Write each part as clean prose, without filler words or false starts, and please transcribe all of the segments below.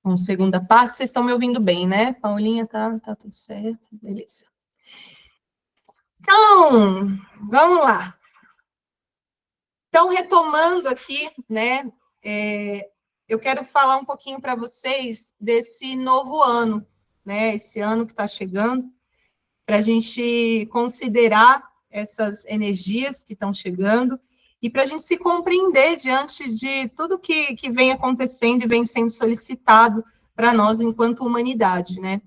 com segunda parte. Vocês estão me ouvindo bem, né? Paulinha, tá tudo certo, beleza. Então, vamos lá. Então, retomando aqui, né, eu quero falar um pouquinho para vocês desse novo ano, né, esse ano que está chegando, para a gente considerar essas energias que estão chegando e para a gente se compreender diante de tudo que vem acontecendo e vem sendo solicitado para nós enquanto humanidade, né?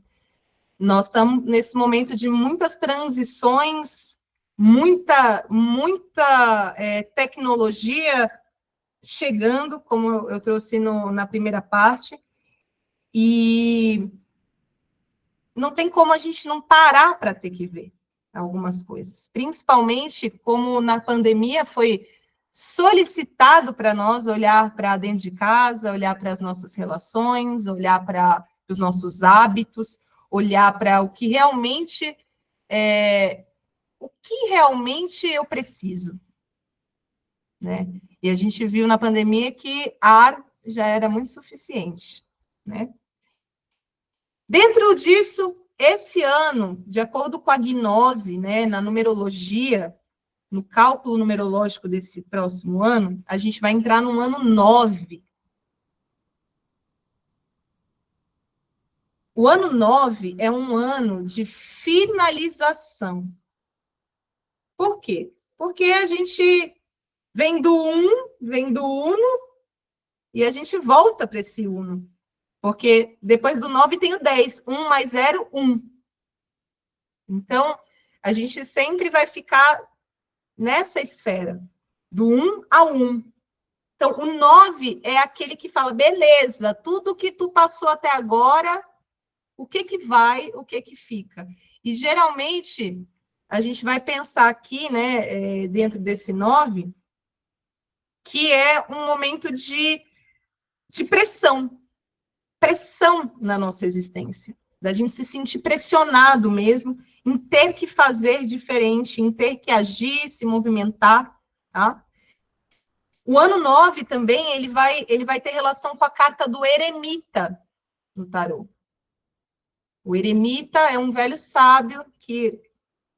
Nós estamos nesse momento de muitas transições, muita tecnologia chegando, como eu trouxe na primeira parte, e não tem como a gente não parar para ter que ver algumas coisas, principalmente como na pandemia foi solicitado para nós olhar para dentro de casa, olhar para as nossas relações, olhar para os nossos hábitos, olhar para o que realmente eu preciso, né? E a gente viu na pandemia que ar já era muito suficiente, né? Dentro disso, esse ano, de acordo com a gnose, né, na numerologia, no cálculo numerológico desse próximo ano, a gente vai entrar no ano 9. O ano 9 é um ano de finalização. Por quê? Porque a gente vem do Uno, e a gente volta para esse Uno. Porque depois do 9 tem o 10. 1 mais 0, 1. Então, a gente sempre vai ficar nessa esfera, do 1 ao 1. Então, o 9 é aquele que fala, beleza, tudo que tu passou até agora, o que vai, o que fica. E, geralmente, a gente vai pensar aqui, né, dentro desse 9, que é um momento de pressão na nossa existência, da gente se sentir pressionado mesmo em ter que fazer diferente, em ter que agir, se movimentar, tá? O ano 9 também, ele vai ter relação com a carta do eremita no tarô. O eremita é um velho sábio que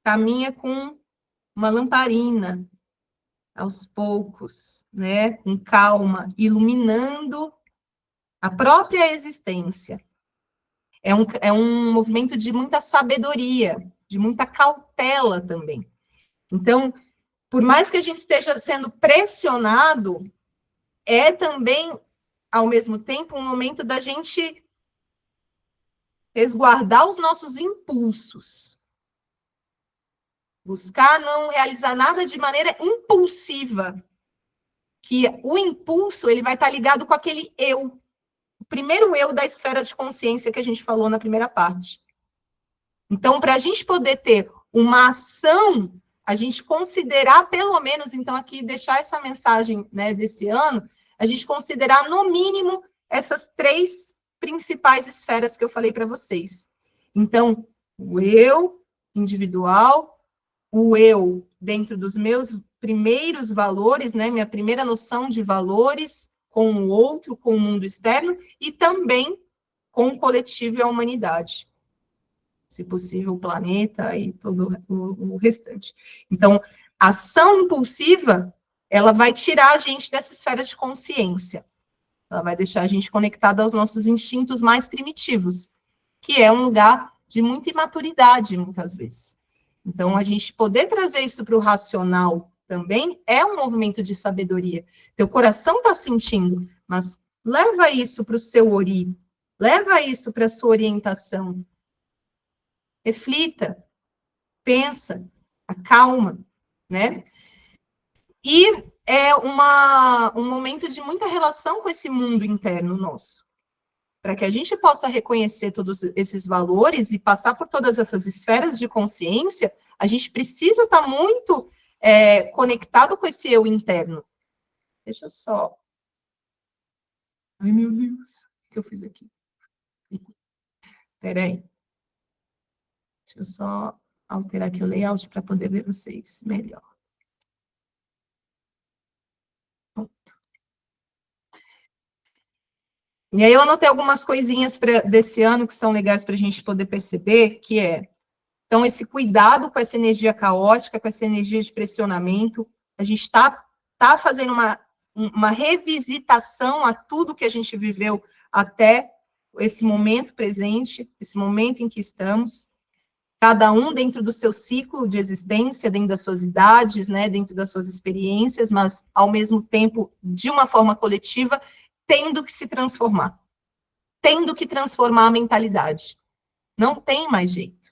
caminha com uma lamparina, aos poucos, né, com calma, iluminando a própria existência. É um movimento de muita sabedoria, de muita cautela também. Então, por mais que a gente esteja sendo pressionado, é também, ao mesmo tempo, um momento da gente resguardar os nossos impulsos. Buscar não realizar nada de maneira impulsiva. Que o impulso, ele vai estar ligado com aquele eu. O primeiro eu da esfera de consciência que a gente falou na primeira parte. Então, para a gente poder ter uma ação, a gente considerar, pelo menos, então, aqui, deixar essa mensagem, né, desse ano, a gente considerar, no mínimo, essas 3 principais esferas que eu falei para vocês. Então, o eu individual, o eu dentro dos meus primeiros valores, né, minha primeira noção de valores com o outro, com o mundo externo, e também com o coletivo e a humanidade. Se possível, o planeta e todo o restante. Então, a ação impulsiva, ela vai tirar a gente dessa esfera de consciência. Ela vai deixar a gente conectada aos nossos instintos mais primitivos, que é um lugar de muita imaturidade, muitas vezes. Então, a gente poder trazer isso para o racional também é um movimento de sabedoria. Teu coração está sentindo, mas leva isso para o seu ori, leva isso para a sua orientação. Reflita, pensa, acalma, né? E é um momento de muita relação com esse mundo interno nosso. Para que a gente possa reconhecer todos esses valores e passar por todas essas esferas de consciência, a gente precisa estar muito conectado com esse eu interno. Deixa eu só... Ai, meu Deus, o que eu fiz aqui? Espera aí. Deixa eu só alterar aqui o layout para poder ver vocês melhor. E aí eu anotei algumas coisinhas desse ano que são legais para a gente poder perceber, que então, esse cuidado com essa energia caótica, com essa energia de pressionamento, a gente tá fazendo uma revisitação a tudo que a gente viveu até esse momento presente, esse momento em que estamos, cada um dentro do seu ciclo de existência, dentro das suas idades, né, dentro das suas experiências, mas, ao mesmo tempo, de uma forma coletiva, tendo que se transformar, tendo que transformar a mentalidade. Não tem mais jeito,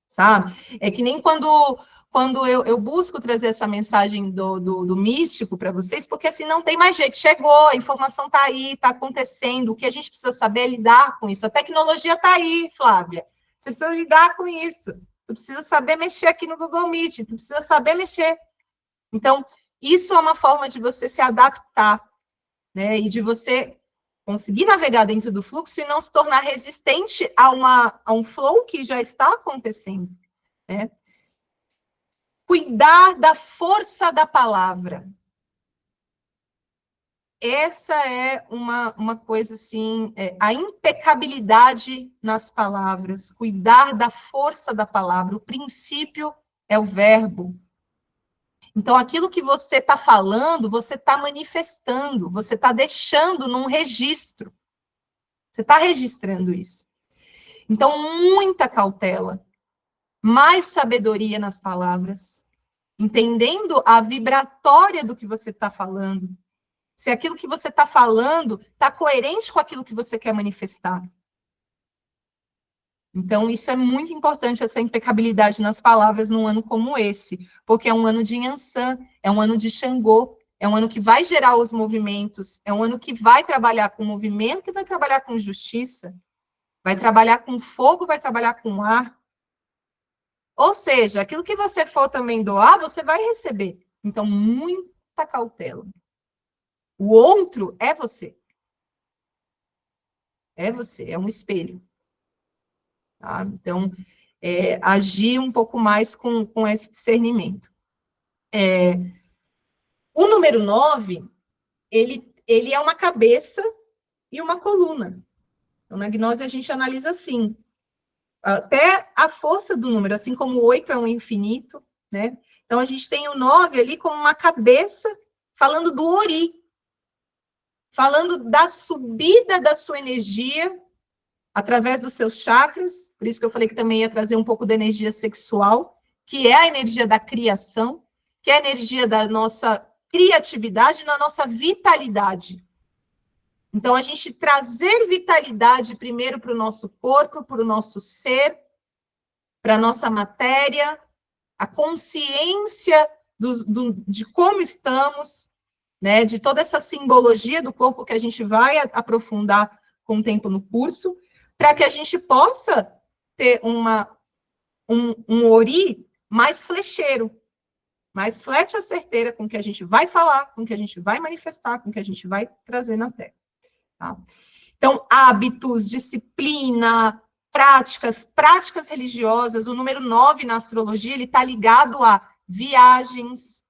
sabe? É que nem quando eu busco trazer essa mensagem do místico para vocês, porque assim, não tem mais jeito, chegou, a informação está aí, está acontecendo, o que a gente precisa saber é lidar com isso. A tecnologia está aí, Flávia, você precisa lidar com isso, tu precisa saber mexer aqui no Google Meet, tu precisa saber mexer. Então, isso é uma forma de você se adaptar, né, e de você conseguir navegar dentro do fluxo e não se tornar resistente a um flow que já está acontecendo, né? Cuidar da força da palavra. Essa é uma coisa assim, a impecabilidade nas palavras, cuidar da força da palavra. O princípio é o verbo. Então, aquilo que você está falando, você está manifestando, você está deixando num registro. Você está registrando isso. Então, muita cautela, mais sabedoria nas palavras, entendendo a vibratória do que você está falando. Se aquilo que você está falando está coerente com aquilo que você quer manifestar. Então, isso é muito importante, essa impecabilidade nas palavras num ano como esse, porque é um ano de Yansan, é um ano de Xangô, é um ano que vai gerar os movimentos, é um ano que vai trabalhar com movimento e vai trabalhar com justiça, vai trabalhar com fogo, vai trabalhar com ar. Ou seja, aquilo que você for também doar, você vai receber. Então, muita cautela. O outro é você. É você, é um espelho. Tá? Então, agir um pouco mais com esse discernimento. O número 9, ele é uma cabeça e uma coluna. Então, na gnose, a gente analisa assim. Até a força do número, assim como o 8 é um infinito, né? Então, a gente tem o 9 ali como uma cabeça, falando do ori, falando da subida da sua energia através dos seus chakras, por isso que eu falei que também ia trazer um pouco da energia sexual, que é a energia da criação, que é a energia da nossa criatividade, da nossa vitalidade. Então, a gente trazer vitalidade primeiro para o nosso corpo, para o nosso ser, para a nossa matéria, a consciência de como estamos, né, de toda essa simbologia do corpo que a gente vai aprofundar com o tempo no curso, para que a gente possa ter um ori mais flecheiro, mais flecha certeira com o que a gente vai falar, com o que a gente vai manifestar, com o que a gente vai trazer na Terra. Tá? Então, hábitos, disciplina, práticas religiosas, o número 9 na astrologia, ele está ligado a viagens,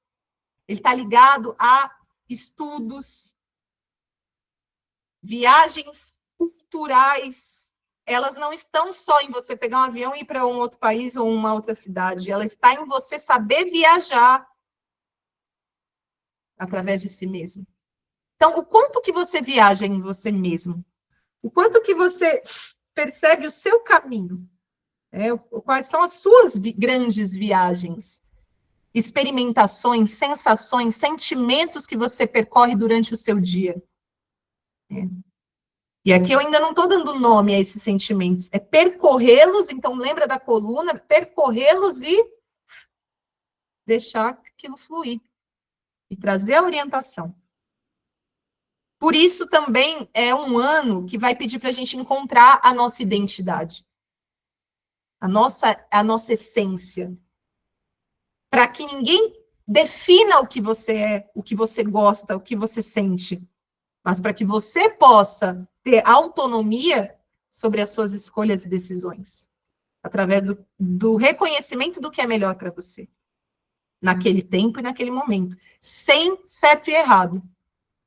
ele está ligado a estudos, viagens culturais. Elas não estão só em você pegar um avião e ir para um outro país ou uma outra cidade. Ela está em você saber viajar através de si mesmo. Então, o quanto que você viaja em você mesmo? O quanto que você percebe o seu caminho? Quais são as suas grandes viagens? Experimentações, sensações, sentimentos que você percorre durante o seu dia. E aqui eu ainda não estou dando nome a esses sentimentos. É percorrê-los, então lembra da coluna, percorrê-los e deixar aquilo fluir. E trazer a orientação. Por isso também é um ano que vai pedir para a gente encontrar a nossa identidade. A nossa essência. Para que ninguém defina o que você é, o que você gosta, o que você sente. Mas para que você possa ter autonomia sobre as suas escolhas e decisões. Através do reconhecimento do que é melhor para você. Naquele tempo e naquele momento. Sem certo e errado.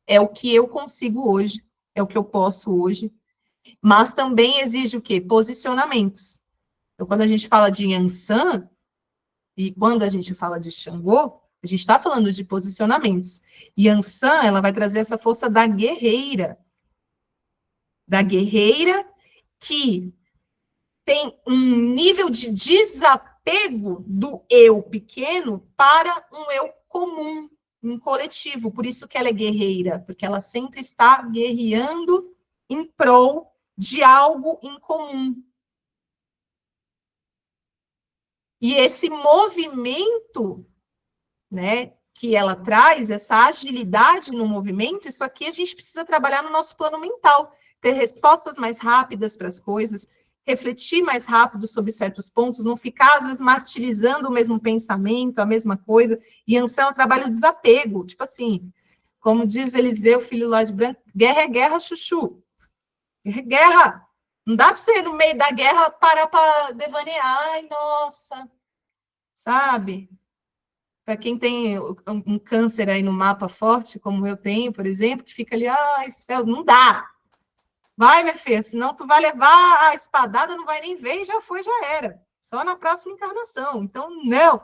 É o que eu consigo hoje é o que eu posso hoje, mas também exige o quê? Posicionamentos. Então, quando a gente fala de Yansan, e quando a gente fala de Xangô, a gente está falando de posicionamentos. Yansan, ela vai trazer essa força da guerreira que tem um nível de desapego do eu pequeno para um eu comum, um coletivo. Por isso que ela é guerreira, porque ela sempre está guerreando em prol de algo em comum. E esse movimento, né, que ela traz, essa agilidade no movimento, isso aqui a gente precisa trabalhar no nosso plano mental, ter respostas mais rápidas para as coisas, refletir mais rápido sobre certos pontos, não ficar, às vezes, martirizando o mesmo pensamento, a mesma coisa. E Anselmo trabalha o desapego, tipo assim, como diz Eliseu, filho lá de Branco, guerra é guerra, chuchu. Guerra é guerra. Não dá para você, no meio da guerra, parar para devanear. Ai, nossa, sabe? Para quem tem um câncer aí no mapa forte, como eu tenho, por exemplo, que fica ali, ai, céu, não dá. Vai, minha filha, senão tu vai levar a espadada, não vai nem ver e já foi, já era. Só na próxima encarnação. Então, não.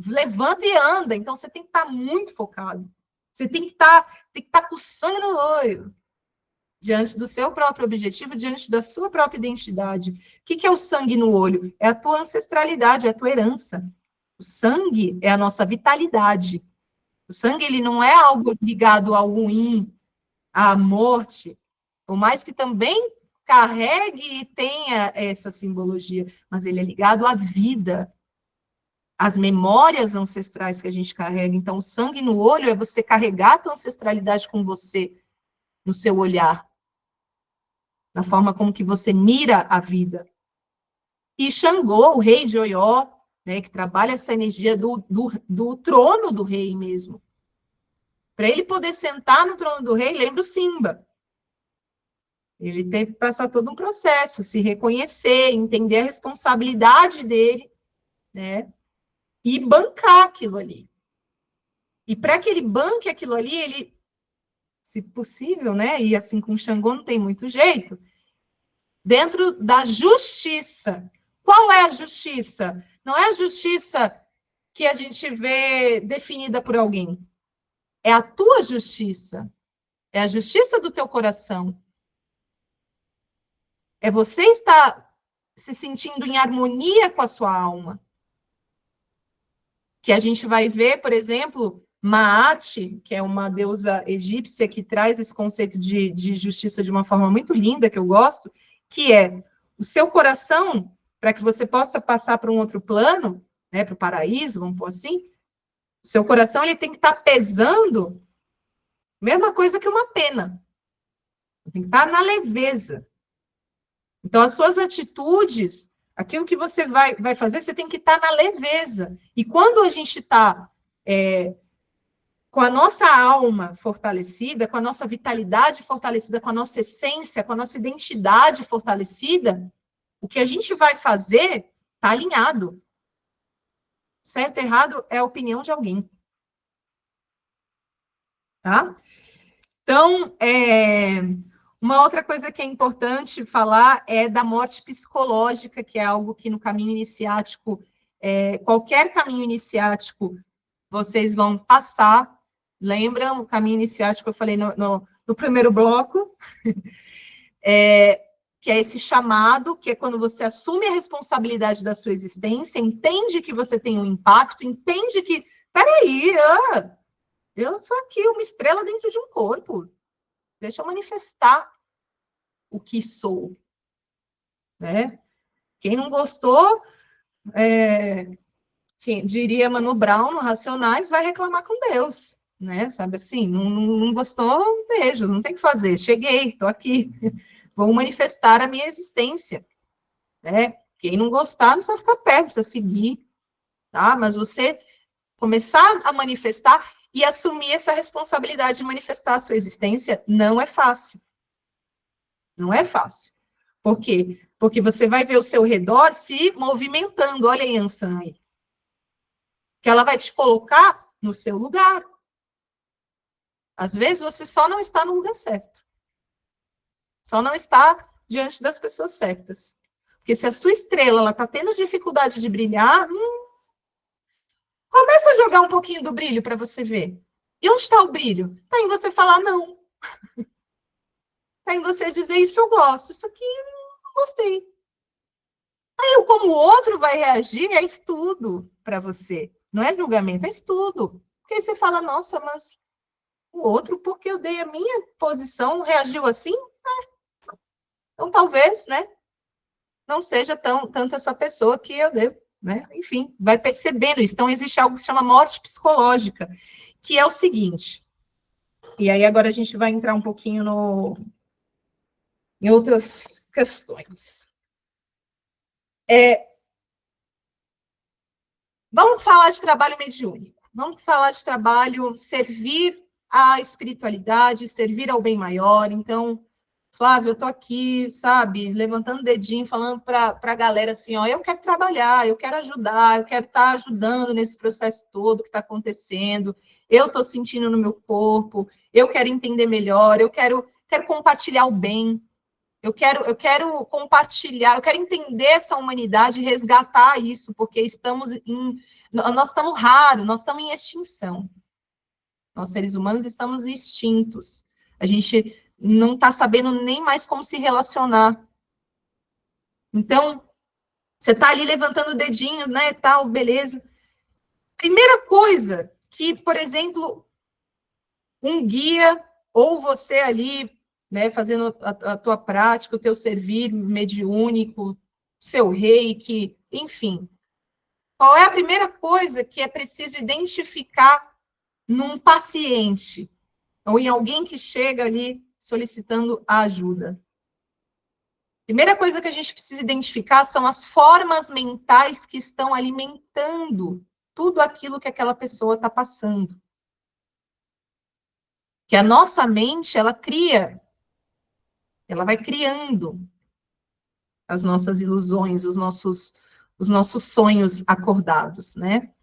Levanta e anda. Então, você tem que estar muito focado. Você tem que estar com sangue no olho. Diante do seu próprio objetivo, diante da sua própria identidade. O que é o sangue no olho? É a tua ancestralidade, é a tua herança. O sangue é a nossa vitalidade. O sangue, ele não é algo ligado ao ruim, à morte, por mais que também carregue e tenha essa simbologia, mas ele é ligado à vida, às memórias ancestrais que a gente carrega. Então, o sangue no olho é você carregar a tua ancestralidade com você, no seu olhar, na forma como que você mira a vida. E Xangô, o rei de Oió, né, que trabalha essa energia do trono do rei mesmo. Para ele poder sentar no trono do rei, lembra o Simba. Ele teve que passar todo um processo, se reconhecer, entender a responsabilidade dele, né? E bancar aquilo ali. E para que ele banque aquilo ali, ele, se possível, né? E assim com o Xangô não tem muito jeito, dentro da justiça. Qual é a justiça? Não é a justiça que a gente vê definida por alguém. É a tua justiça. É a justiça do teu coração. É você estar se sentindo em harmonia com a sua alma. Que a gente vai ver, por exemplo, Maat, que é uma deusa egípcia que traz esse conceito de justiça de uma forma muito linda, que eu gosto, que é o seu coração, para que você possa passar para um outro plano, né, para o paraíso, vamos pôr assim, o seu coração ele tem que estar pesando, mesma coisa que uma pena. Tem que estar na leveza. Então, as suas atitudes, aquilo que você vai fazer, você tem que estar na leveza. E quando a gente está com a nossa alma fortalecida, com a nossa vitalidade fortalecida, com a nossa essência, com a nossa identidade fortalecida, o que a gente vai fazer está alinhado. Certo e errado é a opinião de alguém. Tá? Então, uma outra coisa que é importante falar é da morte psicológica, que é algo que no caminho iniciático, qualquer caminho iniciático, vocês vão passar. Lembram o caminho iniciático que eu falei no primeiro bloco? Que é esse chamado, que é quando você assume a responsabilidade da sua existência, entende que você tem um impacto, entende que, peraí, eu sou aqui uma estrela dentro de um corpo. Deixa eu manifestar o que sou, né? Quem não gostou, diria Mano Brown no Racionais, vai reclamar com Deus, né? Sabe assim, não gostou, beijos, não tem o que fazer. Cheguei, estou aqui, vou manifestar a minha existência, né? Quem não gostar, não precisa ficar perto, precisa seguir, tá? Mas você começar a manifestar e assumir essa responsabilidade de manifestar a sua existência não é fácil. Não é fácil. Por quê? Porque você vai ver o seu redor se movimentando. Olha a Yansan aí. Que ela vai te colocar no seu lugar. Às vezes você só não está no lugar certo. Só não está diante das pessoas certas. Porque se a sua estrela está tendo dificuldade de brilhar, começa a jogar um pouquinho do brilho para você ver. E onde está o brilho? Está em você falar não. Está em você dizer isso eu gosto, isso aqui eu não gostei. Aí como o outro vai reagir é estudo para você. Não é julgamento, é estudo. Porque aí você fala, nossa, mas o outro, porque eu dei a minha posição, reagiu assim? Então talvez, né, não seja tanto essa pessoa que eu devo, né? Enfim, vai percebendo isso. Então existe algo que se chama morte psicológica, que é o seguinte. E aí agora a gente vai entrar um pouquinho em outras questões. Vamos falar de trabalho mediúnico. Vamos falar de trabalho servir à espiritualidade, servir ao bem maior. Então, Flávio, eu tô aqui, sabe, levantando o dedinho, falando para a galera assim, ó, eu quero trabalhar, eu quero ajudar, eu quero estar ajudando nesse processo todo que está acontecendo, eu estou sentindo no meu corpo, eu quero entender melhor, eu quero compartilhar o bem, eu quero compartilhar, eu quero entender essa humanidade e resgatar isso, porque nós estamos raros, nós estamos em extinção. Nós, seres humanos, estamos extintos. A gente não está sabendo nem mais como se relacionar. Então, você está ali levantando o dedinho, né, tal, beleza. Primeira coisa que, por exemplo, um guia, ou você ali, né, fazendo a tua prática, o teu servir mediúnico, seu reiki, enfim. Qual é a primeira coisa que é preciso identificar num paciente, ou em alguém que chega ali solicitando a ajuda? Primeira coisa que a gente precisa identificar são as formas mentais que estão alimentando tudo aquilo que aquela pessoa está passando. Que a nossa mente, ela vai criando as nossas ilusões, os nossos sonhos acordados, né?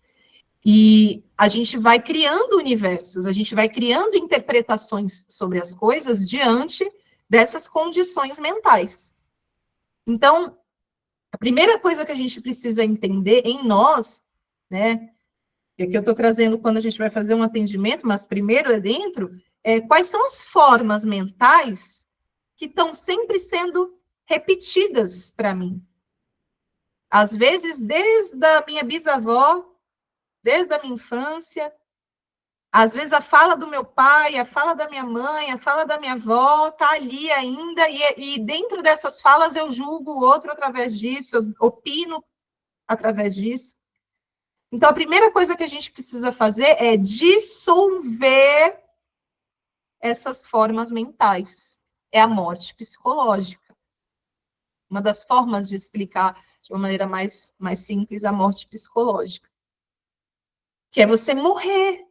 E a gente vai criando universos, a gente vai criando interpretações sobre as coisas diante dessas condições mentais. Então, a primeira coisa que a gente precisa entender em nós, né? E aqui eu estou trazendo quando a gente vai fazer um atendimento, mas primeiro é dentro, quais são as formas mentais que estão sempre sendo repetidas para mim. Às vezes, desde a minha bisavó, desde a minha infância, às vezes a fala do meu pai, a fala da minha mãe, a fala da minha avó está ali ainda, e dentro dessas falas eu julgo o outro através disso, eu opino através disso. Então, a primeira coisa que a gente precisa fazer é dissolver essas formas mentais. É a morte psicológica. Uma das formas de explicar de uma maneira mais simples a morte psicológica. Que é você morrer.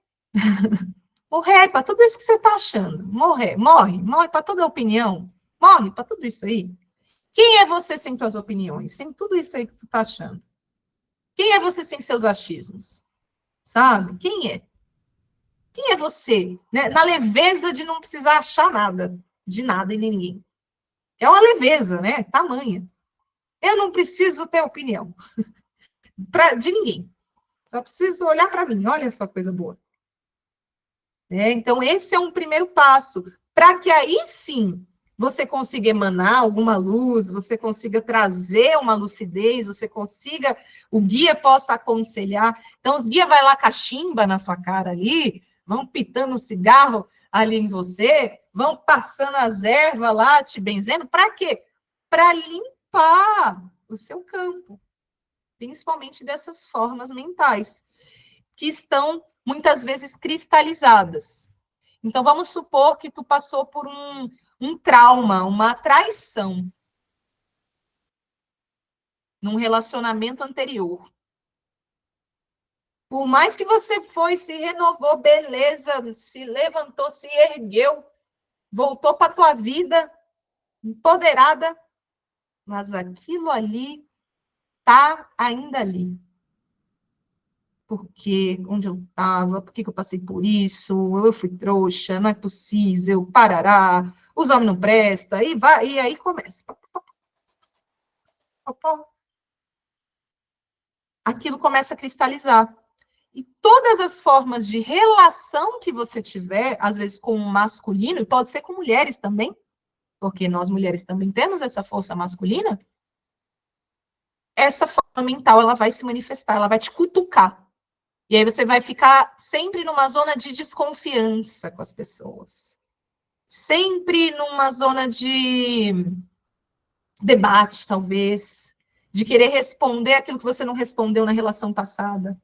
Morrer para tudo isso que você está achando. Morre para toda opinião. Morre para tudo isso aí. Quem é você sem suas opiniões? Sem tudo isso aí que tu está achando? Quem é você sem seus achismos? Sabe? Quem é? Quem é você? Né? Na leveza de não precisar achar nada, de nada e de ninguém. É uma leveza, né? Tamanha. Eu não preciso ter opinião de ninguém. Só preciso olhar para mim. Olha só coisa boa. Então, esse é um primeiro passo. Para que aí sim você consiga emanar alguma luz, você consiga trazer uma lucidez, o guia possa aconselhar. Então, os guias vai lá cachimba na sua cara ali, vão pitando um cigarro ali em você, vão passando as ervas lá, te benzendo. Para quê? Para limpar o seu campo, principalmente dessas formas mentais, que estão muitas vezes cristalizadas. Então, vamos supor que tu passou por um trauma, uma traição num relacionamento anterior. Por mais que você foi, se renovou, beleza, se levantou, se ergueu, voltou para a tua vida empoderada, mas aquilo ali está ainda ali. Porque onde eu estava, por que eu passei por isso, eu fui trouxa, não é possível, parará, os homens não prestam, e vai, e aí começa. Aquilo começa a cristalizar. E todas as formas de relação que você tiver, às vezes com o masculino, e pode ser com mulheres também, porque nós mulheres também temos essa força masculina, essa forma mental, ela vai se manifestar, ela vai te cutucar. E aí você vai ficar sempre numa zona de desconfiança com as pessoas. Sempre numa zona de debate, talvez, de querer responder aquilo que você não respondeu na relação passada.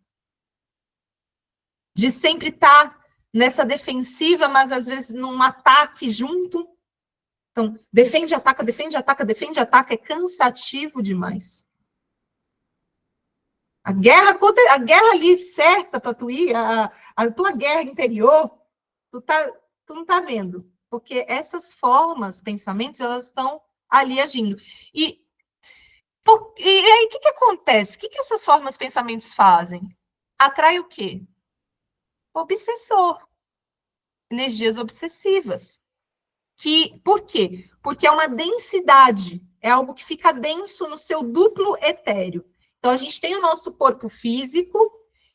De sempre estar nessa defensiva, mas às vezes num ataque junto. Então, defende, ataca, defende, ataca, defende, ataca, é cansativo demais. A guerra ali certa para tu ir, a tua guerra interior, tu não tá vendo. Porque essas formas, pensamentos, elas estão ali agindo. E aí, o que acontece? O que essas formas, pensamentos fazem? Atrai o quê? Obsessor. Energias obsessivas. Por quê? Porque é uma densidade, é algo que fica denso no seu duplo etéreo. Então, a gente tem o nosso corpo físico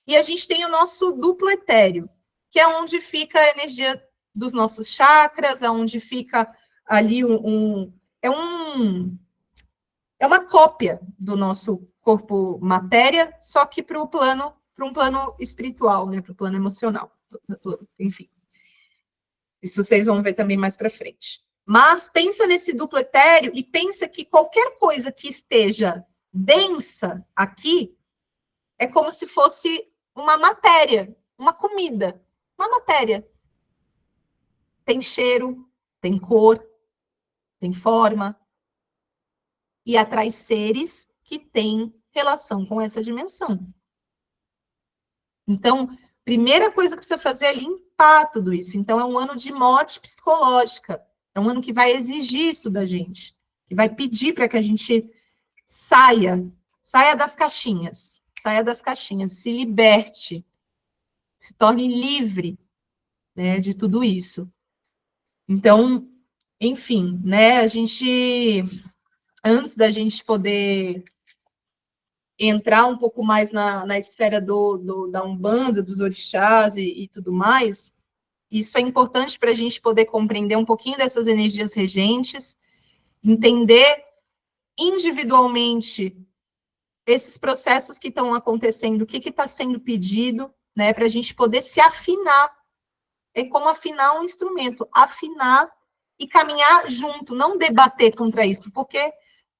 e a gente tem o nosso duplo etéreo, que é onde fica a energia dos nossos chakras, é onde fica ali é uma cópia do nosso corpo matéria, só que para um plano espiritual, né? Para o plano emocional. Enfim. Isso vocês vão ver também mais para frente. Mas pensa nesse duplo etéreo e pensa que qualquer coisa que esteja densa aqui é como se fosse uma matéria, uma comida, uma matéria. Tem cheiro, tem cor, tem forma e atrai seres que têm relação com essa dimensão. Então, primeira coisa que precisa fazer é limpar tudo isso. Então, é um ano de morte psicológica. É um ano que vai exigir isso da gente. Que vai pedir para que a gente saia das caixinhas. Saia das caixinhas, se liberte. Se torne livre, né, de tudo isso. Então, enfim, né, antes da gente poder entrar um pouco mais na esfera da Umbanda, dos orixás e tudo mais, isso é importante para a gente poder compreender um pouquinho dessas energias regentes, entender individualmente esses processos que estão acontecendo, o que está sendo pedido, né, para a gente poder se afinar. É como afinar um instrumento, afinar e caminhar junto, não debater contra isso, porque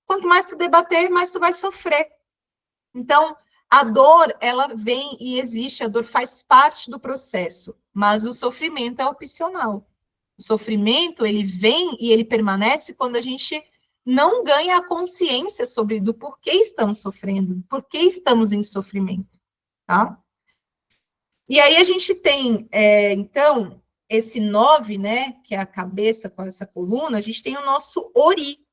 quanto mais tu debater, mais tu vai sofrer. Então, a dor, ela vem e existe, a dor faz parte do processo, mas o sofrimento é opcional. O sofrimento, ele vem e ele permanece quando a gente não ganha a consciência sobre do porquê estamos sofrendo, porquê estamos em sofrimento, tá? E aí a gente tem, então, esse 9, né, que é a cabeça com essa coluna, a gente tem o nosso Ori,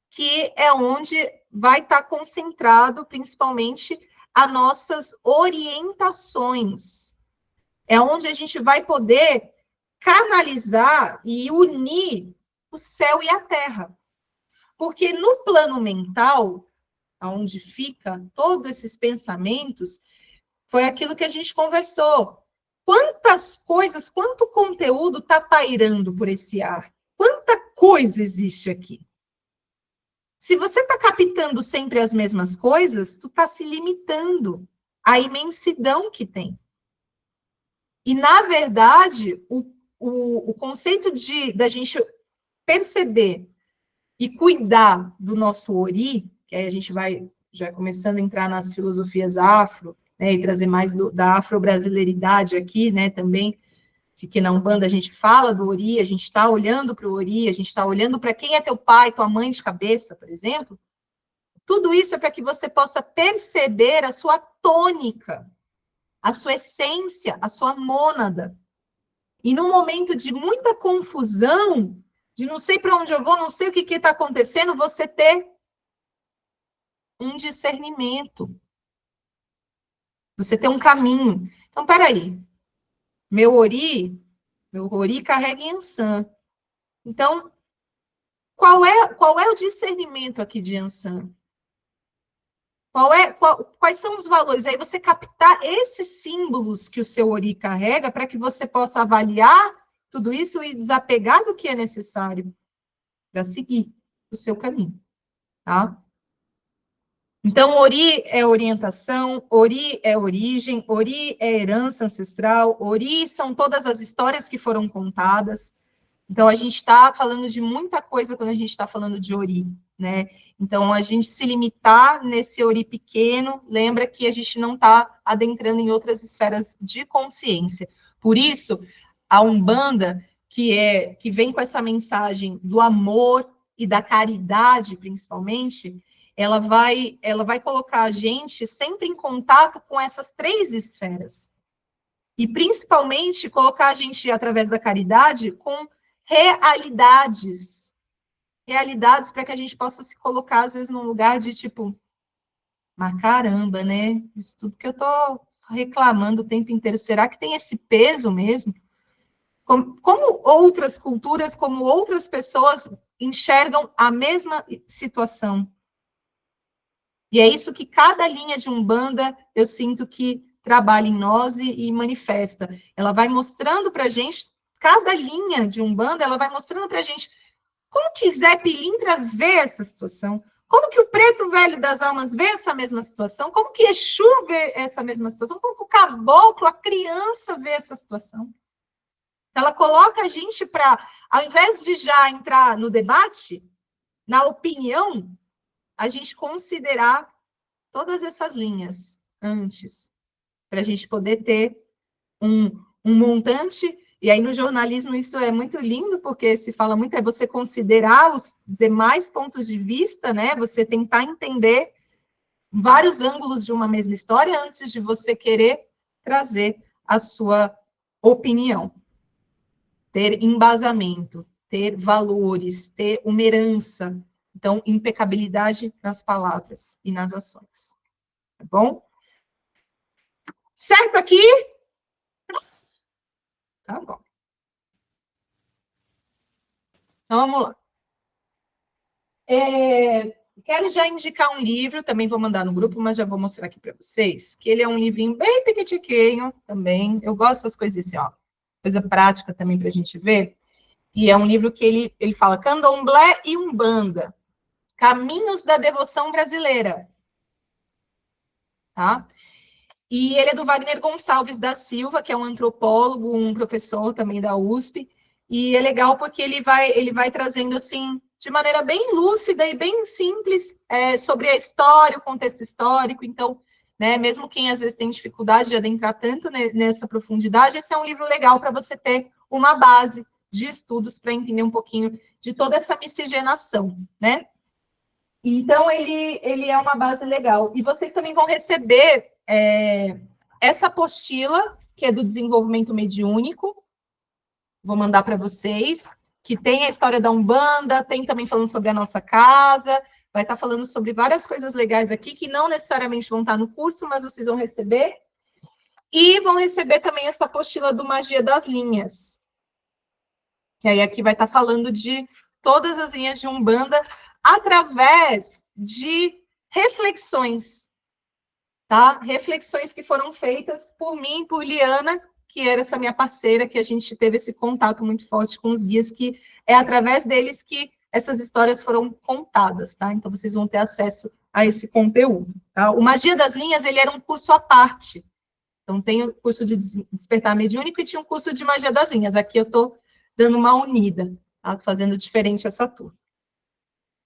que é onde vai estar concentrado, principalmente, as nossas orientações. É onde a gente vai poder canalizar e unir o céu e a terra. Porque no plano mental, onde fica todos esses pensamentos, foi aquilo que a gente conversou. Quantas coisas, quanto conteúdo está pairando por esse ar? Quanta coisa existe aqui? Se você está captando sempre as mesmas coisas, tu está se limitando à imensidão que tem. E, na verdade, o conceito da gente perceber e cuidar do nosso ori, que aí a gente vai já começando a entrar nas filosofias afro, né, e trazer mais da afro-brasileiridade aqui, né, também, que na Umbanda a gente fala do ori, a gente está olhando para o ori, a gente está olhando para quem é teu pai, tua mãe de cabeça, por exemplo. Tudo isso é para que você possa perceber a sua tônica, a sua essência, a sua mônada. E num momento de muita confusão, de não sei para onde eu vou, não sei o que está acontecendo, você ter um discernimento. Você ter um caminho. Então, peraí. Meu ori Meu Ori carrega Yansan. Então, qual é o discernimento aqui de Yansan? Quais são os valores? Aí você captar esses símbolos que o seu Ori carrega para que você possa avaliar tudo isso e desapegar do que é necessário para seguir o seu caminho, tá? Então, Ori é orientação, Ori é origem, Ori é herança ancestral, Ori são todas as histórias que foram contadas. Então, a gente está falando de muita coisa quando a gente está falando de Ori, né? Então, a gente se limitar nesse Ori pequeno, lembra que a gente não está adentrando em outras esferas de consciência. Por isso, a Umbanda, que vem com essa mensagem do amor e da caridade, principalmente, ela vai colocar a gente sempre em contato com essas três esferas. E, principalmente, colocar a gente, através da caridade, com realidades para que a gente possa se colocar, às vezes, num lugar de tipo, mas caramba, né? Isso tudo que eu tô reclamando o tempo inteiro, será que tem esse peso mesmo? Como outras culturas, como outras pessoas enxergam a mesma situação? E é isso que cada linha de Umbanda, eu sinto que trabalha em nós e manifesta. Ela vai mostrando para a gente, cada linha de Umbanda, ela vai mostrando para a gente como que Zé Pilintra vê essa situação, como que o preto velho das almas vê essa mesma situação, como que Exu vê essa mesma situação, como que o caboclo, a criança vê essa situação. Ela coloca a gente para, ao invés de já entrar no debate, na opinião, a gente considerar todas essas linhas antes, para a gente poder ter um montante. E aí, no jornalismo, isso é muito lindo, porque se fala muito, é você considerar os demais pontos de vista, né? Você tentar entender vários ângulos de uma mesma história antes de você querer trazer a sua opinião. Ter embasamento, ter valores, ter uma herança. Então, impecabilidade nas palavras e nas ações. Tá bom? Certo aqui? Tá bom. Então, vamos lá. Quero já indicar um livro, também vou mandar no grupo, mas já vou mostrar aqui para vocês, que ele é um livrinho bem pequitiquinho também. Eu gosto das coisas assim, ó. Coisa prática também para a gente ver. E é um livro que ele fala Candomblé e Umbanda, Caminhos da Devoção Brasileira. Tá? E ele é do Wagner Gonçalves da Silva, que é um antropólogo, um professor também da USP. E é legal porque ele vai trazendo, assim, de maneira bem lúcida e bem simples, sobre a história, o contexto histórico. Então, né, mesmo quem às vezes tem dificuldade de adentrar tanto nessa profundidade, esse é um livro legal para você ter uma base de estudos para entender um pouquinho de toda essa miscigenação, né? Então, ele é uma base legal. E vocês também vão receber essa apostila, que é do desenvolvimento mediúnico, vou mandar para vocês, que tem a história da Umbanda, tem também falando sobre a nossa casa, vai estar falando sobre várias coisas legais aqui, que não necessariamente vão estar no curso, mas vocês vão receber. E vão receber também essa apostila do Magia das Linhas, que aí aqui vai estar falando de todas as linhas de Umbanda, através de reflexões, tá? Reflexões que foram feitas por mim, por Liana, que era essa minha parceira, que a gente teve esse contato muito forte com os guias, que é através deles que essas histórias foram contadas, tá? Então, vocês vão ter acesso a esse conteúdo, tá? O Magia das Linhas, ele era um curso à parte. Então, tem o curso de Despertar Mediúnico e tinha um curso de Magia das Linhas. Aqui eu estou dando uma unida, tá? Fazendo diferente essa turma.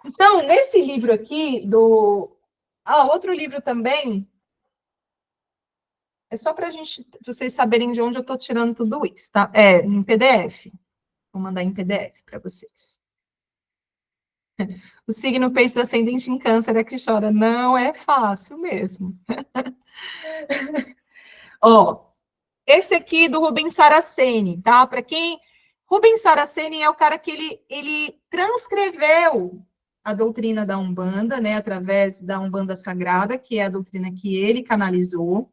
Então, nesse livro aqui, outro livro também, é só para vocês saberem de onde eu estou tirando tudo isso, tá? É, em PDF. Vou mandar em PDF para vocês. O signo peixe ascendente em câncer é que chora. Não é fácil mesmo. Ó, esse aqui do Rubens Saraceni, tá? Para quem... Rubens Saraceni é o cara que ele transcreveu a doutrina da Umbanda, né? Através da Umbanda Sagrada, que é a doutrina que ele canalizou.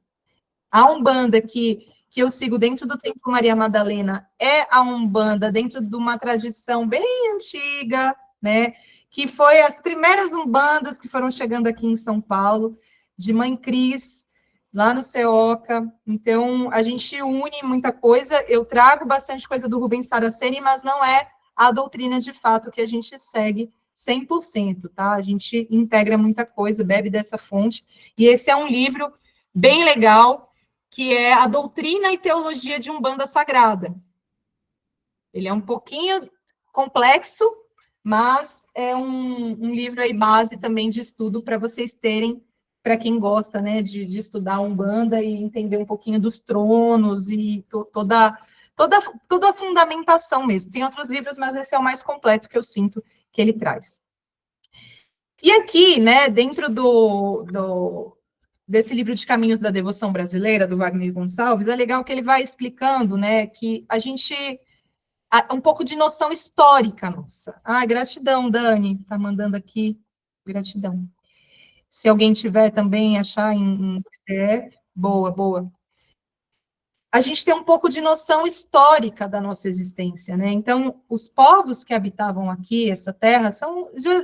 A Umbanda que que eu sigo dentro do Templo Maria Madalena é a Umbanda, dentro de uma tradição bem antiga, né? Que foi as primeiras umbandas que foram chegando aqui em São Paulo, de Mãe Cris, lá no Ceoca. Então, a gente une muita coisa. Eu trago bastante coisa do Rubens Saraceni, mas não é a doutrina de fato que a gente segue 100%, tá? A gente integra muita coisa, bebe dessa fonte. E esse é um livro bem legal, que é A Doutrina e Teologia de Umbanda Sagrada. Ele é um pouquinho complexo, mas é um livro aí base também de estudo para vocês terem, para quem gosta, né, de estudar Umbanda e entender um pouquinho dos tronos e toda a fundamentação mesmo. Tem outros livros, mas esse é o mais completo que eu sinto que ele traz. E aqui, né, dentro desse livro de Caminhos da Devoção Brasileira, do Wagner Gonçalves, é legal que ele vai explicando, né, que a gente um pouco de noção histórica nossa. Ah, gratidão, Dani, tá mandando aqui, gratidão. Se alguém tiver também, achar em PDF, boa, boa. A gente tem um pouco de noção histórica da nossa existência, né? Então, os povos que habitavam aqui, essa terra,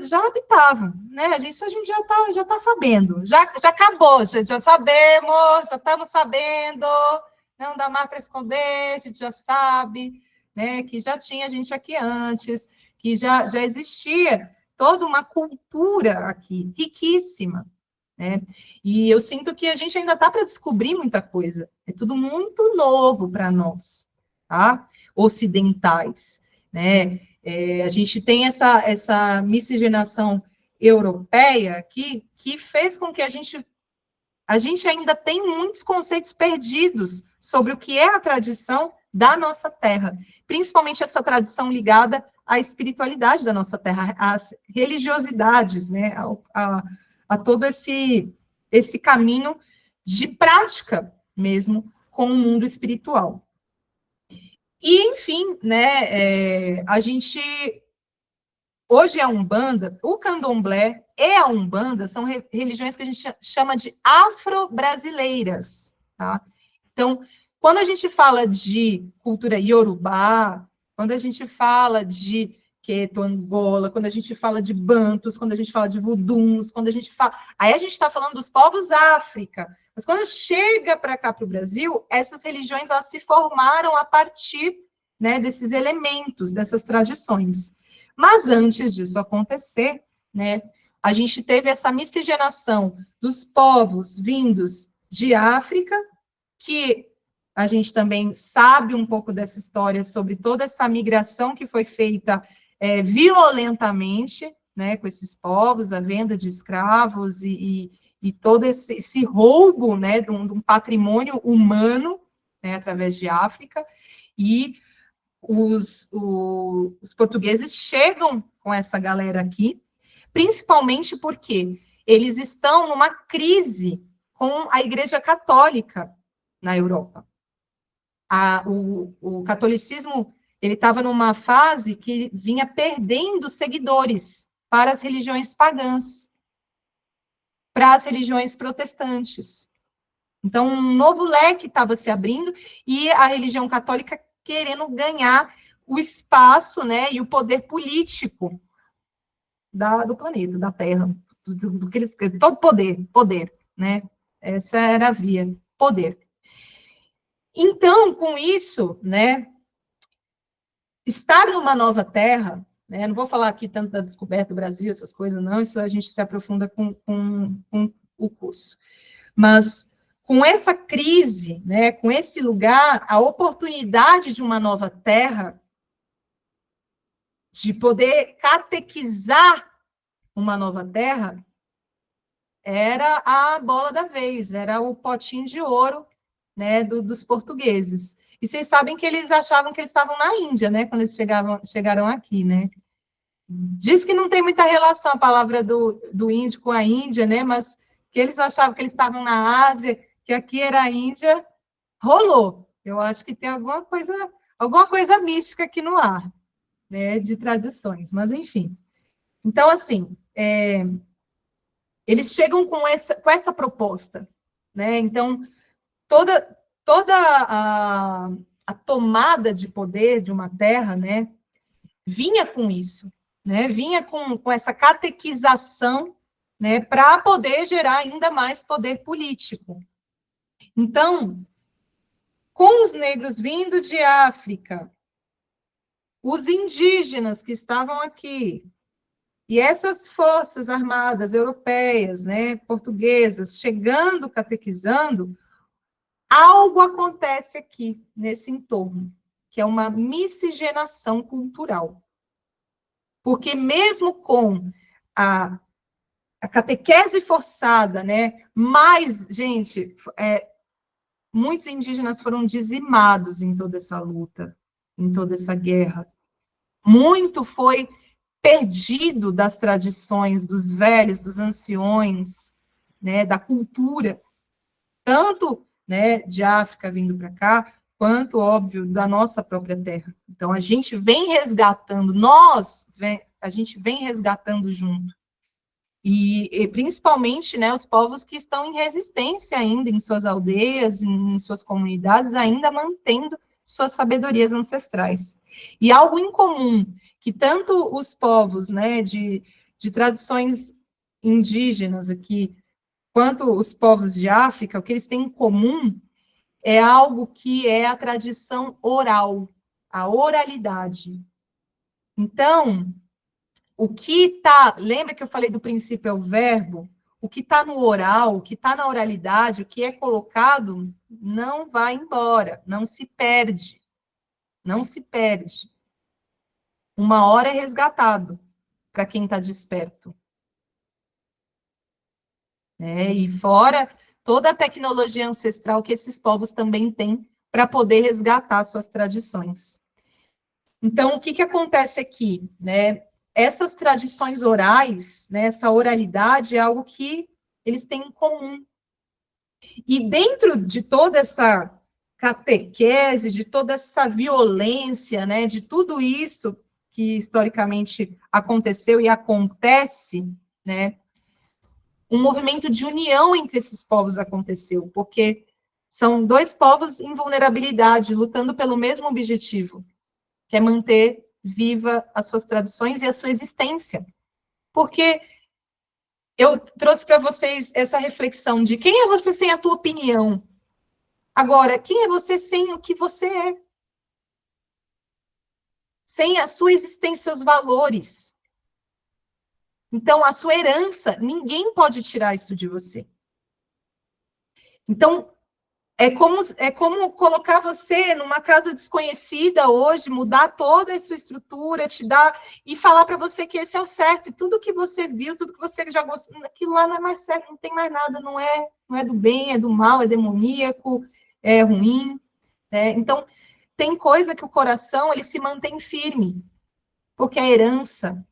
já habitavam, né? Isso a gente já tá sabendo, já acabou, já sabemos, já estamos sabendo, não dá mais para esconder, a gente já sabe, né? Que já tinha gente aqui antes, que já existia toda uma cultura aqui, riquíssima, né? E eu sinto que a gente ainda está para descobrir muita coisa. É tudo muito novo para nós, tá? Ocidentais, né? A gente tem essa miscigenação europeia que fez com que a gente ainda tem muitos conceitos perdidos sobre o que é a tradição da nossa terra, principalmente essa tradição ligada à espiritualidade da nossa terra, às religiosidades, né? A todo esse caminho de prática mesmo com o mundo espiritual. E, enfim, né, a gente, hoje a Umbanda, o Candomblé e a Umbanda são religiões que a gente chama de afro-brasileiras, tá? Então, quando a gente fala de cultura iorubá, quando a gente fala de Queto, Angola, quando a gente fala de bantus, quando a gente fala de vuduns, quando a gente fala... Aí a gente está falando dos povos África. Mas quando chega para cá, para o Brasil, essas religiões elas se formaram a partir, né, desses elementos, dessas tradições. Mas antes disso acontecer, né, a gente teve essa miscigenação dos povos vindos de África, que a gente também sabe um pouco dessa história sobre toda essa migração que foi feita violentamente, né, com esses povos, a venda de escravos e todo esse roubo, né, de um patrimônio humano, né, através de África, e os portugueses chegam com essa galera aqui, principalmente porque eles estão numa crise com a Igreja Católica na Europa. O catolicismo ele estava numa fase que vinha perdendo seguidores para as religiões pagãs, para as religiões protestantes. Então, um novo leque estava se abrindo e a religião católica querendo ganhar o espaço, né, e o poder político do planeta, da Terra, do que eles, todo poder, né? Essa era a via, poder. Então, com isso, né, estar numa nova terra, né, não vou falar aqui tanto da descoberta do Brasil, essas coisas, não, isso a gente se aprofunda com o curso. Mas com essa crise, né, com esse lugar, a oportunidade de uma nova terra, de poder catequizar uma nova terra, era a bola da vez, era o potinho de ouro, né, dos portugueses. E vocês sabem que eles achavam que eles estavam na Índia, né, quando eles chegaram aqui, né. Diz que não tem muita relação a palavra do índio com a Índia, né, mas que eles achavam que eles estavam na Ásia, que aqui era a Índia, rolou. Eu acho que tem alguma coisa mística aqui no ar, né, de tradições, mas enfim. Então, assim, eles chegam com essa proposta, né? Então, toda a tomada de poder de uma terra, né, vinha com isso, né, vinha com essa catequização, né, para poder gerar ainda mais poder político. Então, com os negros vindo de África, os indígenas que estavam aqui, e essas forças armadas europeias, né, portuguesas, chegando, catequizando, algo acontece aqui, nesse entorno, que é uma miscigenação cultural. Porque mesmo com a catequese forçada, né, mas, gente, muitos indígenas foram dizimados em toda essa luta, em toda essa guerra. Muito foi perdido das tradições dos velhos, dos anciões, né, da cultura, tanto, né, de África vindo para cá, quanto, óbvio, da nossa própria terra. Então, a gente vem resgatando, a gente vem resgatando junto. E principalmente, né, os povos que estão em resistência ainda em suas aldeias, em suas comunidades, ainda mantendo suas sabedorias ancestrais. E algo em comum que tanto os povos, né, de tradições indígenas aqui, quanto os povos de África, o que eles têm em comum é algo que é a tradição oral, a oralidade. Então, o que está, lembra que eu falei do princípio é o verbo? O que está no oral, o que está na oralidade, o que é colocado, não vai embora, não se perde. Não se perde. Uma hora é resgatado para quem está desperto. E fora toda a tecnologia ancestral que esses povos também têm para poder resgatar suas tradições. Então, o que acontece aqui? Né? Essas tradições orais, né, essa oralidade é algo que eles têm em comum. E dentro de toda essa catequese, de toda essa violência, né, de tudo isso que historicamente aconteceu e acontece, né, um movimento de união entre esses povos aconteceu, porque são dois povos em vulnerabilidade, lutando pelo mesmo objetivo, que é manter viva as suas tradições e a sua existência. Porque eu trouxe para vocês essa reflexão de quem é você sem a tua opinião? Agora, quem é você sem o que você é? Sem a sua existência, seus valores. Então, a sua herança, ninguém pode tirar isso de você. Então, é como colocar você numa casa desconhecida hoje, mudar toda a sua estrutura, te dar e falar para você que esse é o certo. E tudo que você viu, tudo que você já gostou, aquilo lá não é mais certo, não tem mais nada, não é do bem, é do mal, é demoníaco, é ruim. Né? Então, tem coisa que o coração ele se mantém firme, porque a herança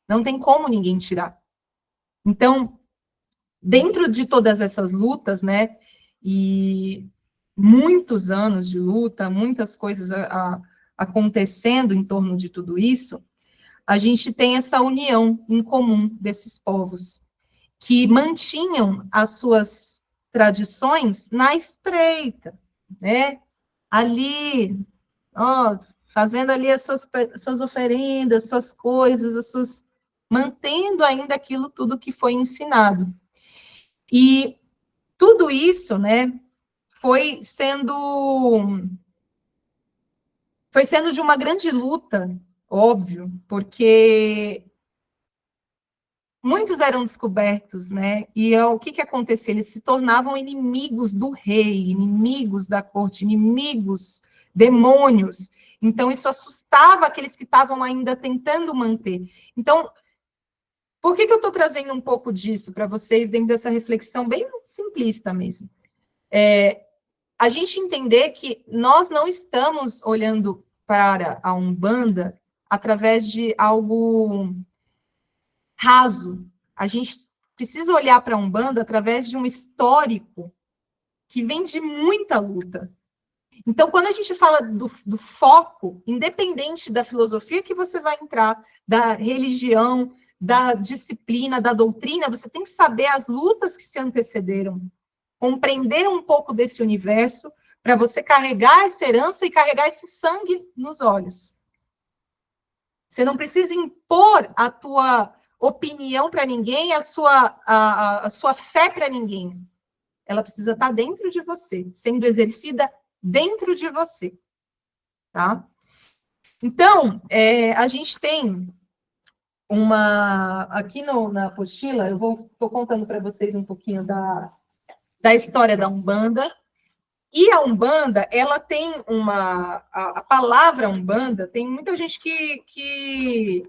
não tem como ninguém tirar. Então, dentro de todas essas lutas, né, e muitos anos de luta, muitas coisas acontecendo em torno de tudo isso, a gente tem essa união em comum desses povos, que mantinham as suas tradições na espreita, né? Ali, ó, fazendo ali as suas oferendas, suas coisas, mantendo ainda aquilo tudo que foi ensinado. E tudo isso, né, foi sendo de uma grande luta, óbvio, porque muitos eram descobertos, né? E o que acontecia? Eles se tornavam inimigos do rei, inimigos da corte, inimigos, demônios. Então, isso assustava aqueles que estavam ainda tentando manter. Então, por que eu estou trazendo um pouco disso para vocês, dentro dessa reflexão bem simplista mesmo? A gente entender que nós não estamos olhando para a Umbanda através de algo raso. A gente precisa olhar para a Umbanda através de um histórico que vem de muita luta. Então, quando a gente fala do foco, independente da filosofia que você vai entrar, da religião, da disciplina, da doutrina, você tem que saber as lutas que se antecederam, compreender um pouco desse universo, para você carregar essa herança e carregar esse sangue nos olhos. Você não precisa impor a tua opinião para ninguém, a sua fé para ninguém. Ela precisa estar dentro de você, sendo exercida dentro de você, tá? Então, a gente tem aqui na apostila, estou contando para vocês um pouquinho da história da Umbanda. E a Umbanda, ela tem a palavra Umbanda, tem muita gente que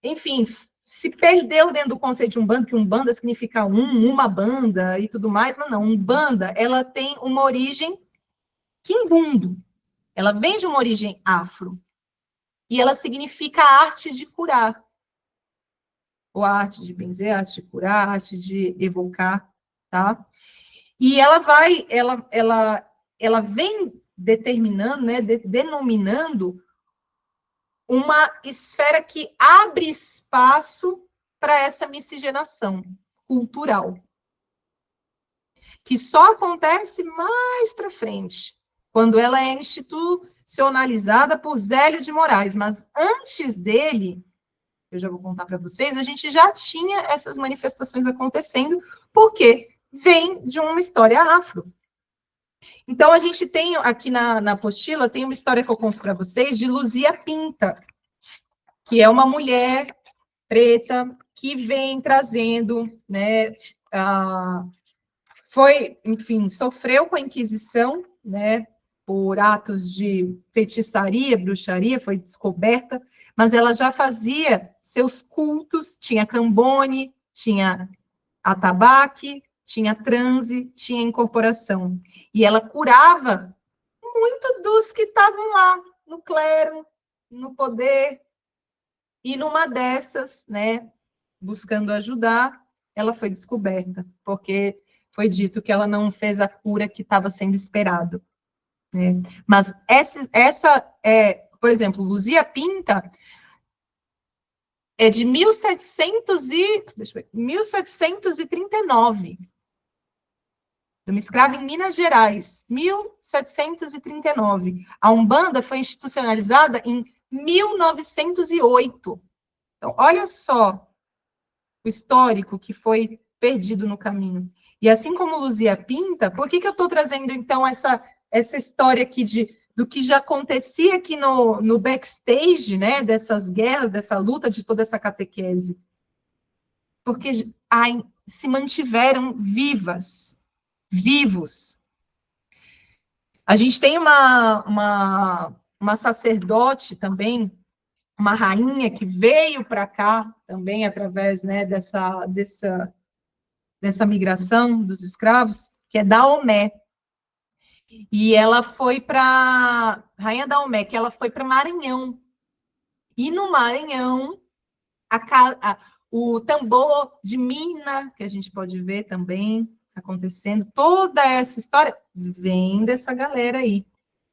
enfim, se perdeu dentro do conceito de Umbanda, que Umbanda significa uma banda e tudo mais, mas não, Umbanda, ela tem uma origem quimbundo, ela vem de uma origem afro, e ela significa a arte de curar, ou a arte de benzer, a arte de curar, a arte de evocar, tá? E ela vem determinando, né, denominando uma esfera que abre espaço para essa miscigenação cultural, que só acontece mais para frente, quando ela é institucionalizada por Zélio de Moraes, mas antes dele, eu já vou contar para vocês, a gente já tinha essas manifestações acontecendo, porque vem de uma história afro. Então, a gente tem aqui na apostila, tem uma história que eu conto para vocês de Luzia Pinta, que é uma mulher preta que vem trazendo, né, enfim, sofreu com a Inquisição, né, por atos de feitiçaria, bruxaria, foi descoberta, mas ela já fazia seus cultos, tinha cambone, tinha atabaque, tinha transe, tinha incorporação. E ela curava muito dos que estavam lá, no clero, no poder. E numa dessas, né, buscando ajudar, ela foi descoberta, porque foi dito que ela não fez a cura que estava sendo esperado. Né? Mas por exemplo, Luzia Pinta é de 1739. Uma escrava em Minas Gerais, 1739. A Umbanda foi institucionalizada em 1908. Então, olha só o histórico que foi perdido no caminho. E assim como Luzia Pinta, por que eu estou trazendo, então, essa história aqui do que já acontecia aqui no backstage, né, dessas guerras, dessa luta, de toda essa catequese? Porque se mantiveram vivos. A gente tem uma sacerdote também, uma rainha que veio para cá também através, né, dessa migração dos escravos, que é Daomé. E ela foi para Rainha Daomé, que ela foi para Maranhão. E no Maranhão, o tambor de mina, que a gente pode ver também acontecendo, toda essa história vem dessa galera aí,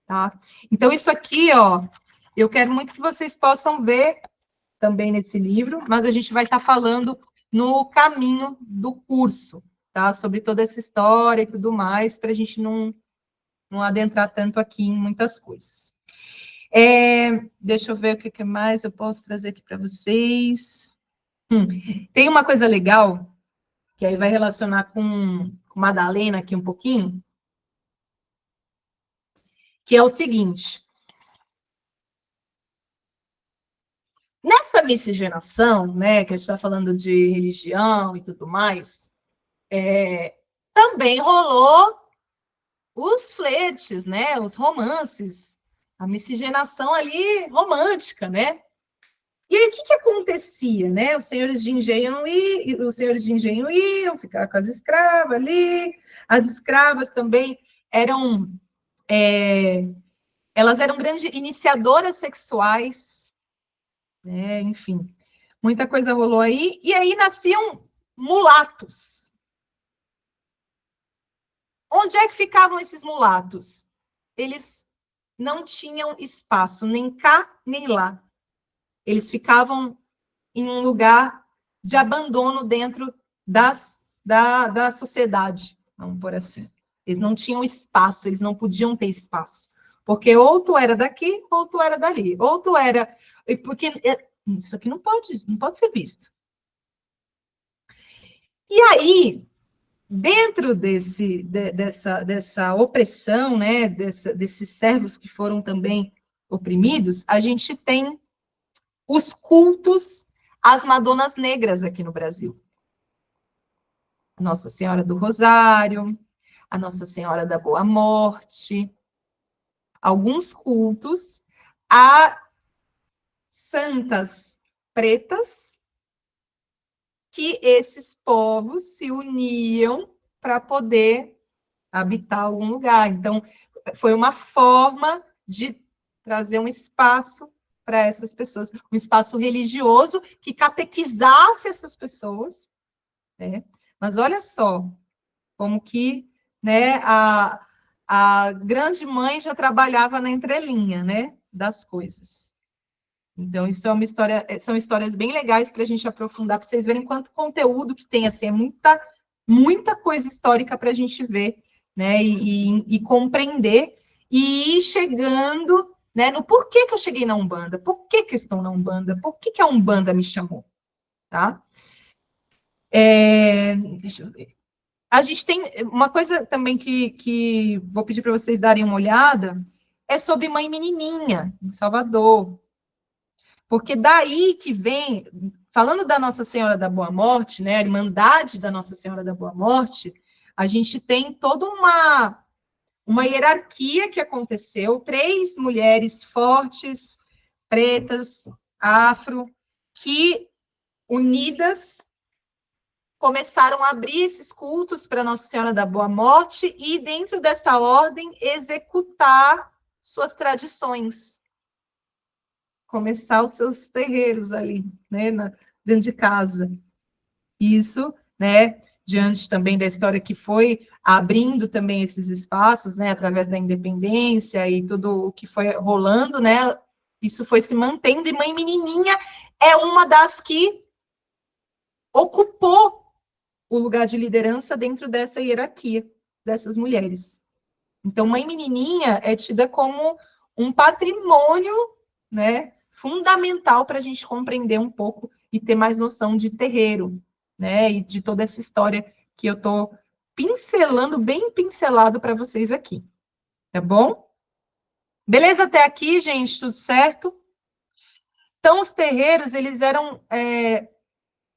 tá? Então, isso aqui, ó, eu quero muito que vocês possam ver também nesse livro, mas a gente vai estar falando no caminho do curso, tá? Sobre toda essa história e tudo mais, para a gente não adentrar tanto aqui em muitas coisas. Deixa eu ver o que mais eu posso trazer aqui para vocês. Tem uma coisa legal, que aí vai relacionar com Madalena aqui um pouquinho, que é o seguinte. Nessa miscigenação, né, que a gente está falando de religião e tudo mais, também rolou os flertes, né, os romances, a miscigenação ali romântica, né? E aí, o que acontecia, né? Os senhores de engenho iam ficar com as escravas ali, as escravas também elas eram grandes iniciadoras sexuais, né? Enfim, muita coisa rolou aí, e aí nasciam mulatos. Onde é que ficavam esses mulatos? Eles não tinham espaço, nem cá, nem lá. Eles ficavam em um lugar de abandono dentro da sociedade, vamos por assim. Eles não tinham espaço, eles não podiam ter espaço. Porque ou tu era daqui, ou tu era dali. Ou tu era... Porque isso aqui não pode ser visto. E aí, dentro dessa opressão, né, desses servos que foram também oprimidos, a gente tem os cultos às Madonas Negras aqui no Brasil. A Nossa Senhora do Rosário, a Nossa Senhora da Boa Morte, alguns cultos a santas pretas que esses povos se uniam para poder habitar algum lugar. Então, foi uma forma de trazer um espaço para essas pessoas, um espaço religioso que catequizasse essas pessoas, né? Mas olha só, como que, né, a grande mãe já trabalhava na entrelinha, né, das coisas. Então, isso é uma história, são histórias bem legais para a gente aprofundar, para vocês verem quanto conteúdo que tem, assim, é muita coisa histórica para a gente ver, né, e compreender, e ir chegando, né, no porquê que eu cheguei na Umbanda, por que eu estou na Umbanda, por que a Umbanda me chamou, tá? Deixa eu ver. A gente tem uma coisa também que vou pedir para vocês darem uma olhada, é sobre Mãe Menininha, em Salvador. Porque daí que vem, falando da Nossa Senhora da Boa Morte, né, a Irmandade da Nossa Senhora da Boa Morte, a gente tem toda uma hierarquia que aconteceu, 3 mulheres fortes, pretas, afro, que unidas começaram a abrir esses cultos para Nossa Senhora da Boa Morte e, dentro dessa ordem, executar suas tradições. Começar os seus terreiros ali, né, dentro de casa. Isso, né, diante também da história que foi abrindo também esses espaços, né, através da independência e tudo o que foi rolando, né, isso foi se mantendo, e Mãe Menininha é uma das que ocupou o lugar de liderança dentro dessa hierarquia dessas mulheres. Então, Mãe Menininha é tida como um patrimônio, né, fundamental para a gente compreender um pouco e ter mais noção de terreiro, né, e de toda essa história que eu estou pincelando, bem pincelado para vocês aqui. Tá bom? Beleza até aqui, gente? Tudo certo? Então, os terreiros, eles eram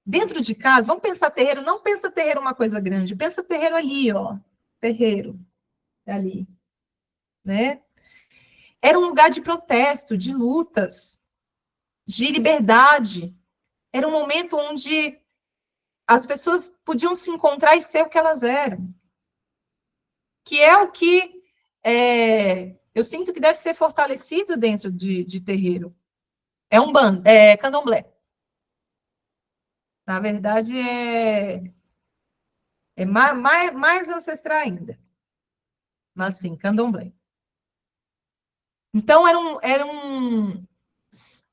dentro de casa. Vamos pensar terreiro, não pensa terreiro uma coisa grande, pensa terreiro ali, ó, terreiro ali, né? Era um lugar de protesto, de lutas, de liberdade. Era um momento onde as pessoas podiam se encontrar e ser o que elas eram. Que é o que eu sinto que deve ser fortalecido dentro de terreiro. É candomblé. Na verdade, é mais ancestral ainda. Mas sim, candomblé. Então,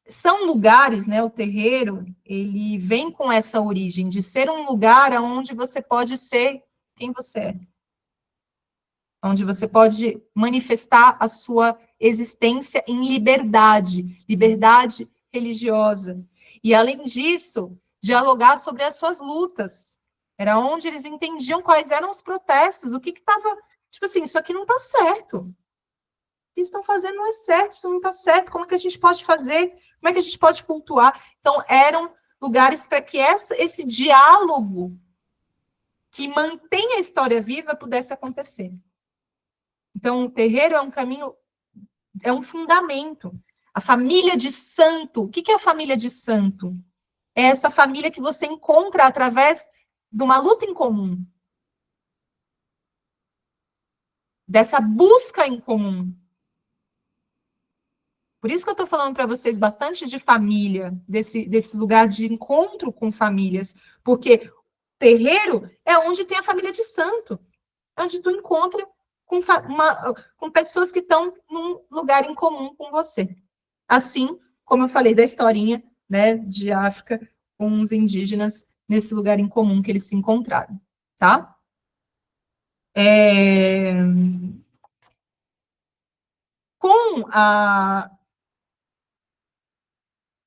são lugares, né? O terreiro, ele vem com essa origem de ser um lugar onde você pode ser quem você é. Onde você pode manifestar a sua existência em liberdade, liberdade religiosa. E, além disso, dialogar sobre as suas lutas. Era onde eles entendiam quais eram os protestos, o que estava... Tipo assim, isso aqui não está certo. O que estão fazendo não é certo, isso não está certo, como é que a gente pode fazer? Como é que a gente pode cultuar? Então, eram lugares para que esse diálogo que mantém a história viva pudesse acontecer. Então, o terreiro é um caminho, é um fundamento. A família de santo, o que é a família de santo? É essa família que você encontra através de uma luta em comum, dessa busca em comum. Por isso que eu estou falando para vocês bastante de família, desse lugar de encontro com famílias, porque terreiro é onde tem a família de santo, onde tu encontra com pessoas que estão num lugar em comum com você. Assim como eu falei da historinha, né, de África com os indígenas nesse lugar em comum que eles se encontraram, tá? Com a...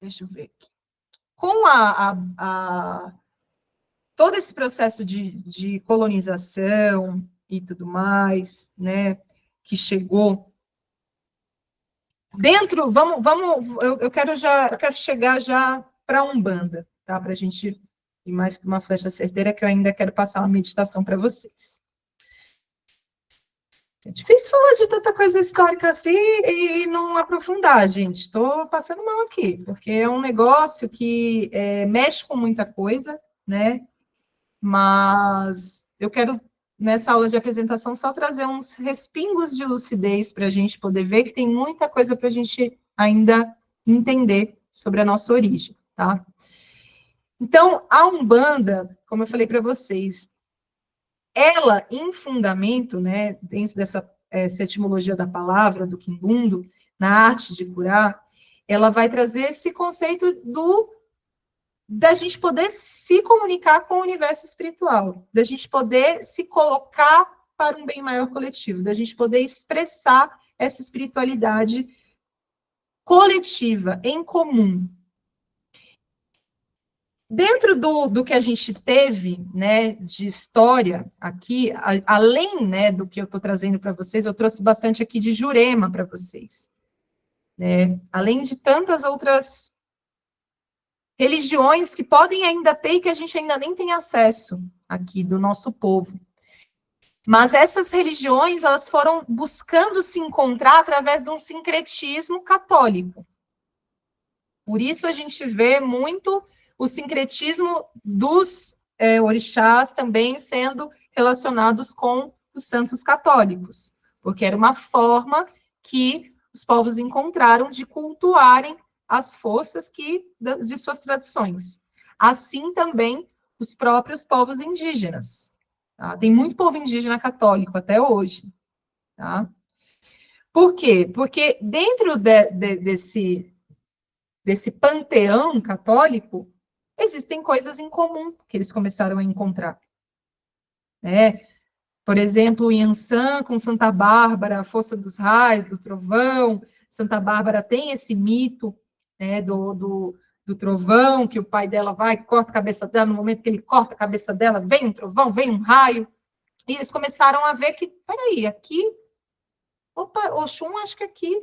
Deixa eu ver aqui. Com todo esse processo de colonização e tudo mais, né, que chegou dentro, eu quero chegar já para a Umbanda, tá? Para a gente ir mais para uma flecha certeira, que eu ainda quero passar uma meditação para vocês. É difícil falar de tanta coisa histórica assim e não aprofundar, gente. Estou passando mal aqui, porque é um negócio que mexe com muita coisa, né? Mas eu quero, nessa aula de apresentação, só trazer uns respingos de lucidez para a gente poder ver que tem muita coisa para a gente ainda entender sobre a nossa origem, tá? Então, a Umbanda, como eu falei para vocês, ela, em fundamento, né, dentro essa etimologia da palavra, do Quimbundo, na arte de curar, ela vai trazer esse conceito da gente poder se comunicar com o universo espiritual, da gente poder se colocar para um bem maior coletivo, da gente poder expressar essa espiritualidade coletiva, em comum. Dentro do que a gente teve, né, de história aqui, além, né, do que eu estou trazendo para vocês, eu trouxe bastante aqui de Jurema para vocês, né, além de tantas outras religiões que podem ainda ter e que a gente ainda nem tem acesso aqui do nosso povo. Mas essas religiões, elas foram buscando se encontrar através de um sincretismo católico. Por isso a gente vê muito o sincretismo dos orixás também sendo relacionados com os santos católicos, porque era uma forma que os povos encontraram de cultuarem as forças de suas tradições. Assim também os próprios povos indígenas. Tá? Tem muito povo indígena católico até hoje. Tá? Por quê? Porque dentro desse panteão católico, existem coisas em comum que eles começaram a encontrar. Né? Por exemplo, Yansan com Santa Bárbara, a força dos raios, do trovão. Santa Bárbara tem esse mito, né, do trovão, que o pai dela vai, corta a cabeça dela, no momento que ele corta a cabeça dela, vem um trovão, vem um raio. E eles começaram a ver que, peraí, aqui, opa, Oxum, acho que aqui,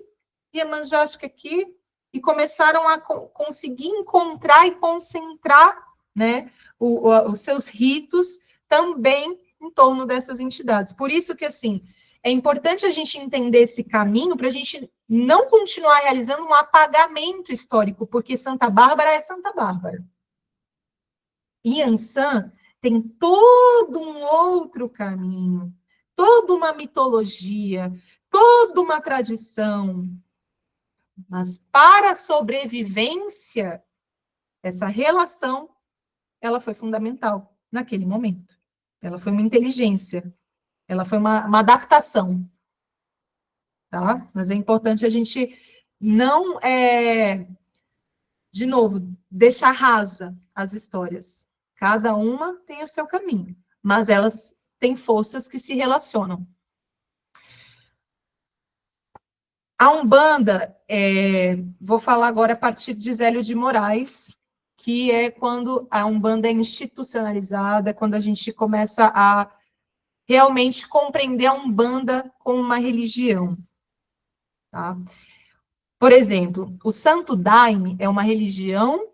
Iemanjá, acho que aqui, e começaram a conseguir encontrar e concentrar, né, os seus ritos também em torno dessas entidades. Por isso que, assim, é importante a gente entender esse caminho para a gente não continuar realizando um apagamento histórico, porque Santa Bárbara é Santa Bárbara. Yansan tem todo um outro caminho, toda uma mitologia, toda uma tradição. Mas para a sobrevivência, essa relação, ela foi fundamental naquele momento. Ela foi uma inteligência, ela foi uma adaptação. Tá? Mas é importante a gente não, de novo, deixar rasa as histórias. Cada uma tem o seu caminho, mas elas têm forças que se relacionam. A Umbanda, vou falar agora a partir de Zélio de Moraes, que é quando a Umbanda é institucionalizada, quando a gente começa a realmente compreender a Umbanda como uma religião. Tá? Por exemplo, o Santo Daime é uma religião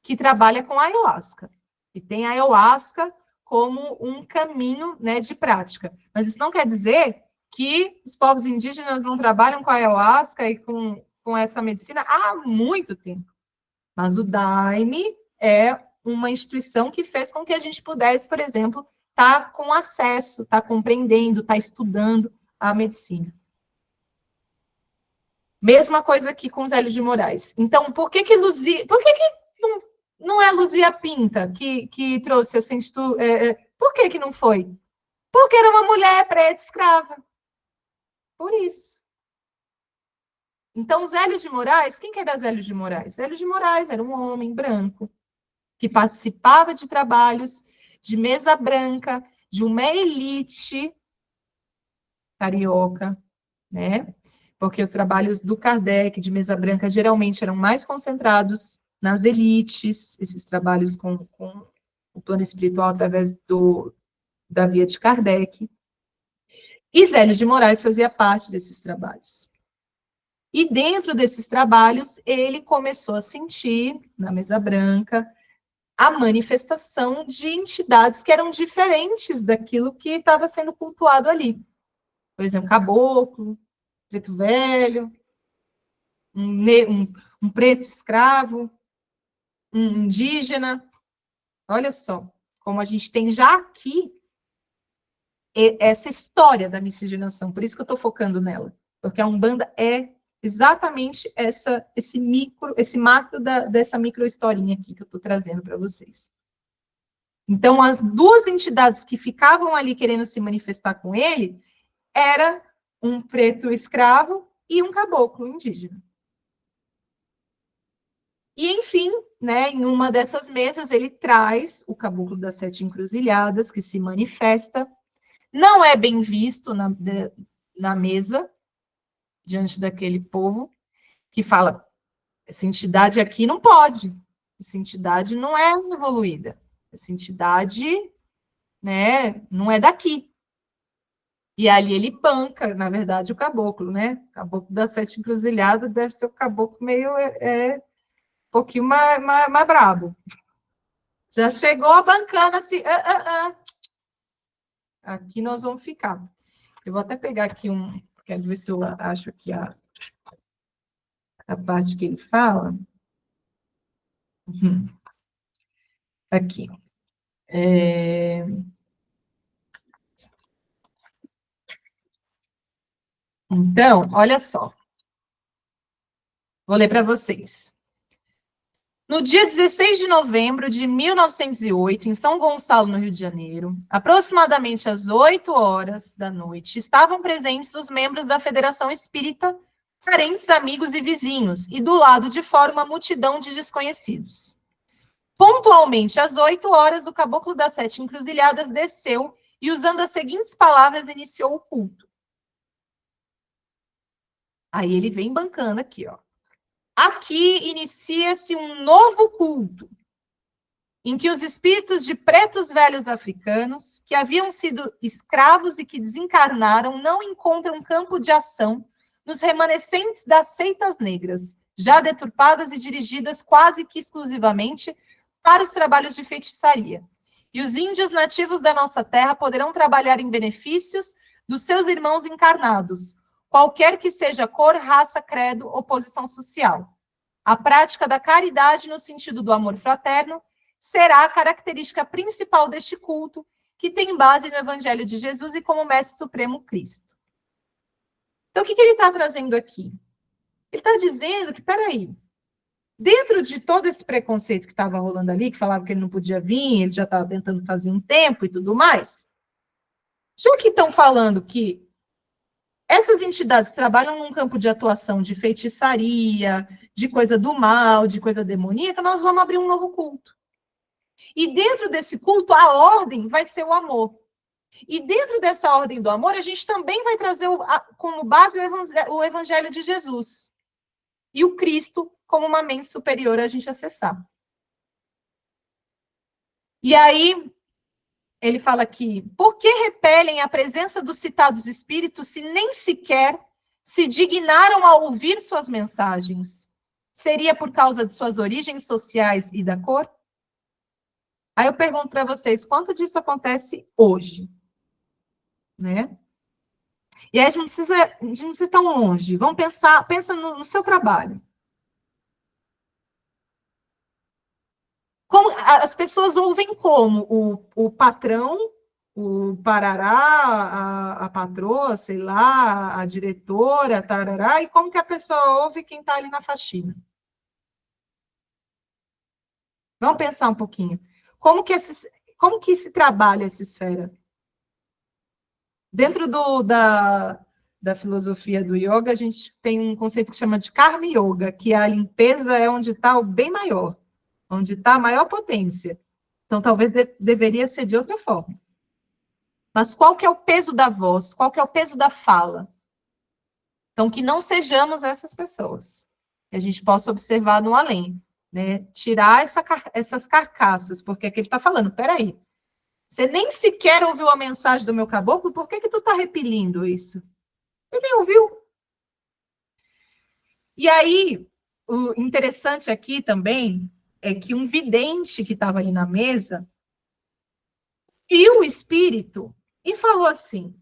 que trabalha com ayahuasca. E tem a ayahuasca como um caminho, né, de prática. Mas isso não quer dizer que os povos indígenas não trabalham com a ayahuasca e com essa medicina há muito tempo. Mas o Daime é uma instituição que fez com que a gente pudesse, por exemplo, estar com acesso, estar compreendendo, estar estudando a medicina. Mesma coisa aqui com Zélio de Moraes. Então, por que não é Luzia Pinta que trouxe essa por que não foi? Porque era uma mulher preta escrava. Por isso. Então, Zélio de Moraes, quem que era Zélio de Moraes? Zélio de Moraes era um homem branco que participava de trabalhos de mesa branca, de uma elite, carioca, né? Porque os trabalhos do Kardec, de mesa branca, geralmente eram mais concentrados nas elites, esses trabalhos com o plano espiritual através da via de Kardec. E Zélio de Moraes fazia parte desses trabalhos. E dentro desses trabalhos, ele começou a sentir, na mesa branca, a manifestação de entidades que eram diferentes daquilo que estava sendo cultuado ali. Por exemplo, caboclo, preto velho, um preto escravo, um indígena. Olha só, como a gente tem já aqui essa história da miscigenação. Por isso que eu estou focando nela. Porque a Umbanda é exatamente esse macro dessa micro-historinha aqui que eu estou trazendo para vocês. Então, as duas entidades que ficavam ali querendo se manifestar com ele era um preto escravo e um caboclo indígena. E, enfim, né, em uma dessas mesas, ele traz o caboclo das 7 encruzilhadas, que se manifesta, não é bem visto na mesa, diante daquele povo, que fala, essa entidade aqui não pode, essa entidade não é evoluída, essa entidade, né, não é daqui. E ali ele banca, na verdade, o caboclo, né? O caboclo das 7 encruzilhadas deve ser o caboclo meio um pouquinho mais brabo. Já chegou bancando assim, aqui nós vamos ficar. Eu vou até pegar aqui quero ver se eu acho aqui a parte que ele fala. Aqui. Então, olha só. Vou ler para vocês. No dia 16 de novembro de 1908, em São Gonçalo, no Rio de Janeiro, aproximadamente às 8 horas da noite, estavam presentes os membros da Federação Espírita, parentes, amigos e vizinhos, e do lado de fora uma multidão de desconhecidos. Pontualmente às 8 horas, o caboclo das 7 encruzilhadas desceu e, usando as seguintes palavras, iniciou o culto. Aí ele vem bancando aqui, ó. Aqui inicia-se um novo culto, em que os espíritos de pretos velhos africanos, que haviam sido escravos e que desencarnaram, não encontram campo de ação nos remanescentes das seitas negras, já deturpadas e dirigidas quase que exclusivamente para os trabalhos de feitiçaria. E os índios nativos da nossa terra poderão trabalhar em benefícios dos seus irmãos encarnados, qualquer que seja a cor, raça, credo ou posição social. A prática da caridade no sentido do amor fraterno será a característica principal deste culto, que tem base no Evangelho de Jesus e como Mestre Supremo Cristo. Então, o que ele está trazendo aqui? Ele está dizendo que, peraí, dentro de todo esse preconceito que estava rolando ali, que falava que ele não podia vir, ele já estava tentando fazer um tempo e tudo mais, já que estão falando que essas entidades trabalham num campo de atuação de feitiçaria, de coisa do mal, de coisa demoníaca, nós vamos abrir um novo culto. E dentro desse culto, a ordem vai ser o amor. E dentro dessa ordem do amor, a gente também vai trazer como base o Evangelho de Jesus. E o Cristo como uma mente superior a gente acessar. E aí, ele fala aqui, por que repelem a presença dos citados espíritos se nem sequer se dignaram a ouvir suas mensagens? Seria por causa de suas origens sociais e da cor? Aí eu pergunto para vocês, quanto disso acontece hoje? Né? E aí a gente não precisa ir tão longe. Vamos pensa no seu trabalho. Como, as pessoas ouvem como? O patrão, o parará, a patroa, sei lá, a diretora, tarará, e como que a pessoa ouve quem está ali na faxina? Vamos pensar um pouquinho. Como que se trabalha essa esfera? Dentro da filosofia do yoga, a gente tem um conceito que chama de karma yoga, que a limpeza é onde está o bem maior, onde está a maior potência. Então, talvez deveria ser de outra forma. Mas qual que é o peso da voz? Qual que é o peso da fala? Então, que não sejamos essas pessoas. Que a gente possa observar no além, né? Tirar essas carcaças, porque é que ele está falando, peraí, você nem sequer ouviu a mensagem do meu caboclo, por que tu está repelindo isso? Ele nem ouviu. E aí, o interessante aqui também é que um vidente que estava ali na mesa viu o espírito e falou assim: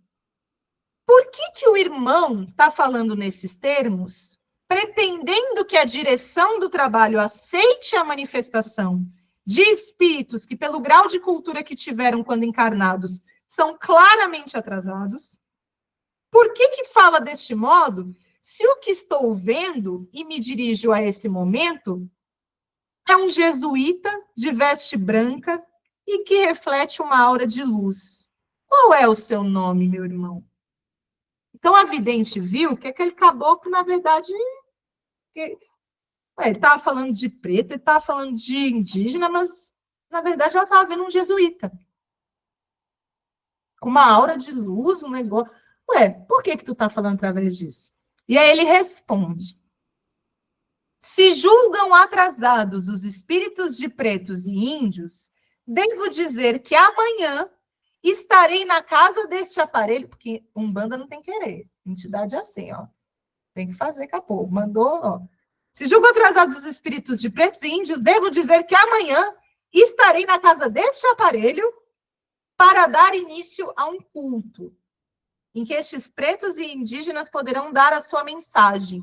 por que o irmão está falando nesses termos, pretendendo que a direção do trabalho aceite a manifestação de espíritos que, pelo grau de cultura que tiveram quando encarnados, são claramente atrasados? Por que fala deste modo, se o que estou vendo e me dirijo a esse momento é um jesuíta de veste branca e que reflete uma aura de luz? Qual é o seu nome, meu irmão? Então, a vidente viu que aquele caboclo, na verdade, ele estava falando de preto, ele estava falando de indígena, mas, na verdade, ela estava vendo um jesuíta. Com uma aura de luz, um negócio. Ué, por que tu está falando através disso? E aí ele responde: se julgam atrasados os espíritos de pretos e índios, devo dizer que amanhã estarei na casa deste aparelho, porque Umbanda não tem querer, entidade é assim, ó. Tem que fazer, acabou. Mandou, ó. Se julgam atrasados os espíritos de pretos e índios, devo dizer que amanhã estarei na casa deste aparelho para dar início a um culto, em que estes pretos e indígenas poderão dar a sua mensagem,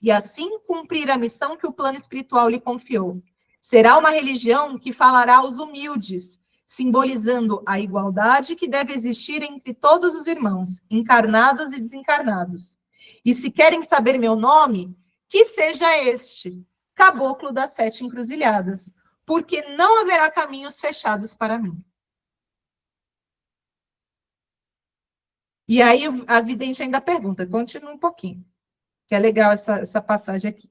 e assim cumprir a missão que o plano espiritual lhe confiou. Será uma religião que falará aos humildes, simbolizando a igualdade que deve existir entre todos os irmãos, encarnados e desencarnados. E se querem saber meu nome, que seja este, Caboclo das Sete Encruzilhadas, porque não haverá caminhos fechados para mim. E aí a vidente ainda pergunta, continua um pouquinho, que é legal essa passagem aqui.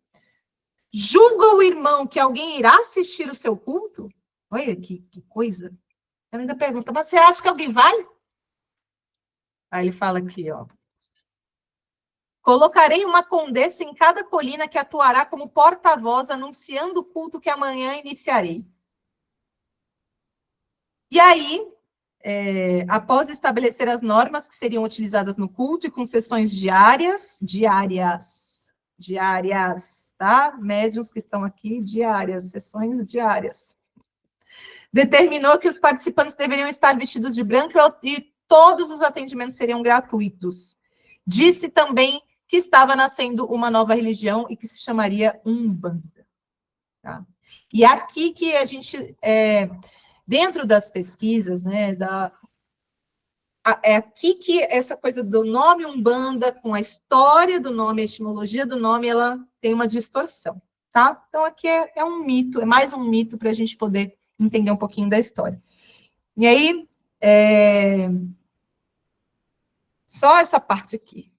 Julga o irmão que alguém irá assistir o seu culto? Olha que coisa. Ela ainda pergunta, mas você acha que alguém vai? Aí ele fala aqui, ó. Colocarei uma condessa em cada colina que atuará como porta-voz, anunciando o culto que amanhã iniciarei. E aí, após estabelecer as normas que seriam utilizadas no culto e com sessões diárias, tá? Médiuns que estão aqui, diárias, sessões diárias. Determinou que os participantes deveriam estar vestidos de branco e todos os atendimentos seriam gratuitos. Disse também que estava nascendo uma nova religião e que se chamaria Umbanda. Tá? E aqui que a gente, dentro das pesquisas, né, é aqui que essa coisa do nome Umbanda, com a história do nome, a etimologia do nome, ela tem uma distorção, tá? Então, aqui é um mito, é mais um mito para a gente poder entender um pouquinho da história. E aí, só essa parte aqui.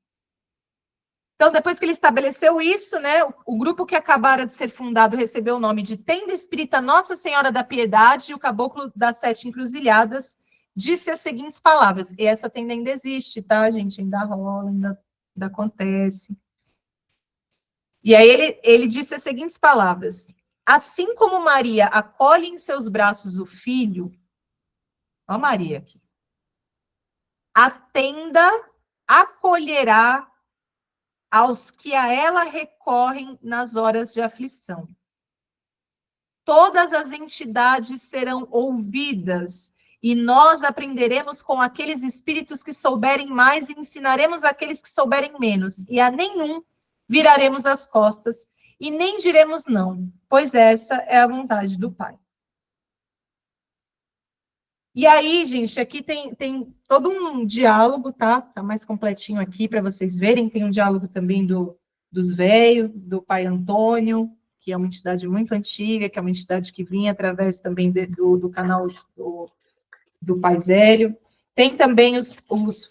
Então, depois que ele estabeleceu isso, né, o grupo que acabara de ser fundado recebeu o nome de Tenda Espírita Nossa Senhora da Piedade, e o Caboclo das Sete Encruzilhadas disse as seguintes palavras, e essa tenda ainda existe, tá, gente? Ainda rola, ainda acontece. E aí ele disse as seguintes palavras: assim como Maria acolhe em seus braços o filho, ó Maria aqui, a tenda acolherá aos que a ela recorrem nas horas de aflição. Todas as entidades serão ouvidas e nós aprenderemos com aqueles espíritos que souberem mais e ensinaremos aqueles que souberem menos, e a nenhum viraremos as costas e nem diremos não, pois essa é a vontade do Pai. E aí, gente, aqui tem todo um diálogo, tá? Tá mais completinho aqui para vocês verem. Tem um diálogo também dos velhos, do pai Antônio, que é uma entidade muito antiga, que é uma entidade que vinha através também do canal do pai Zélio. Tem também os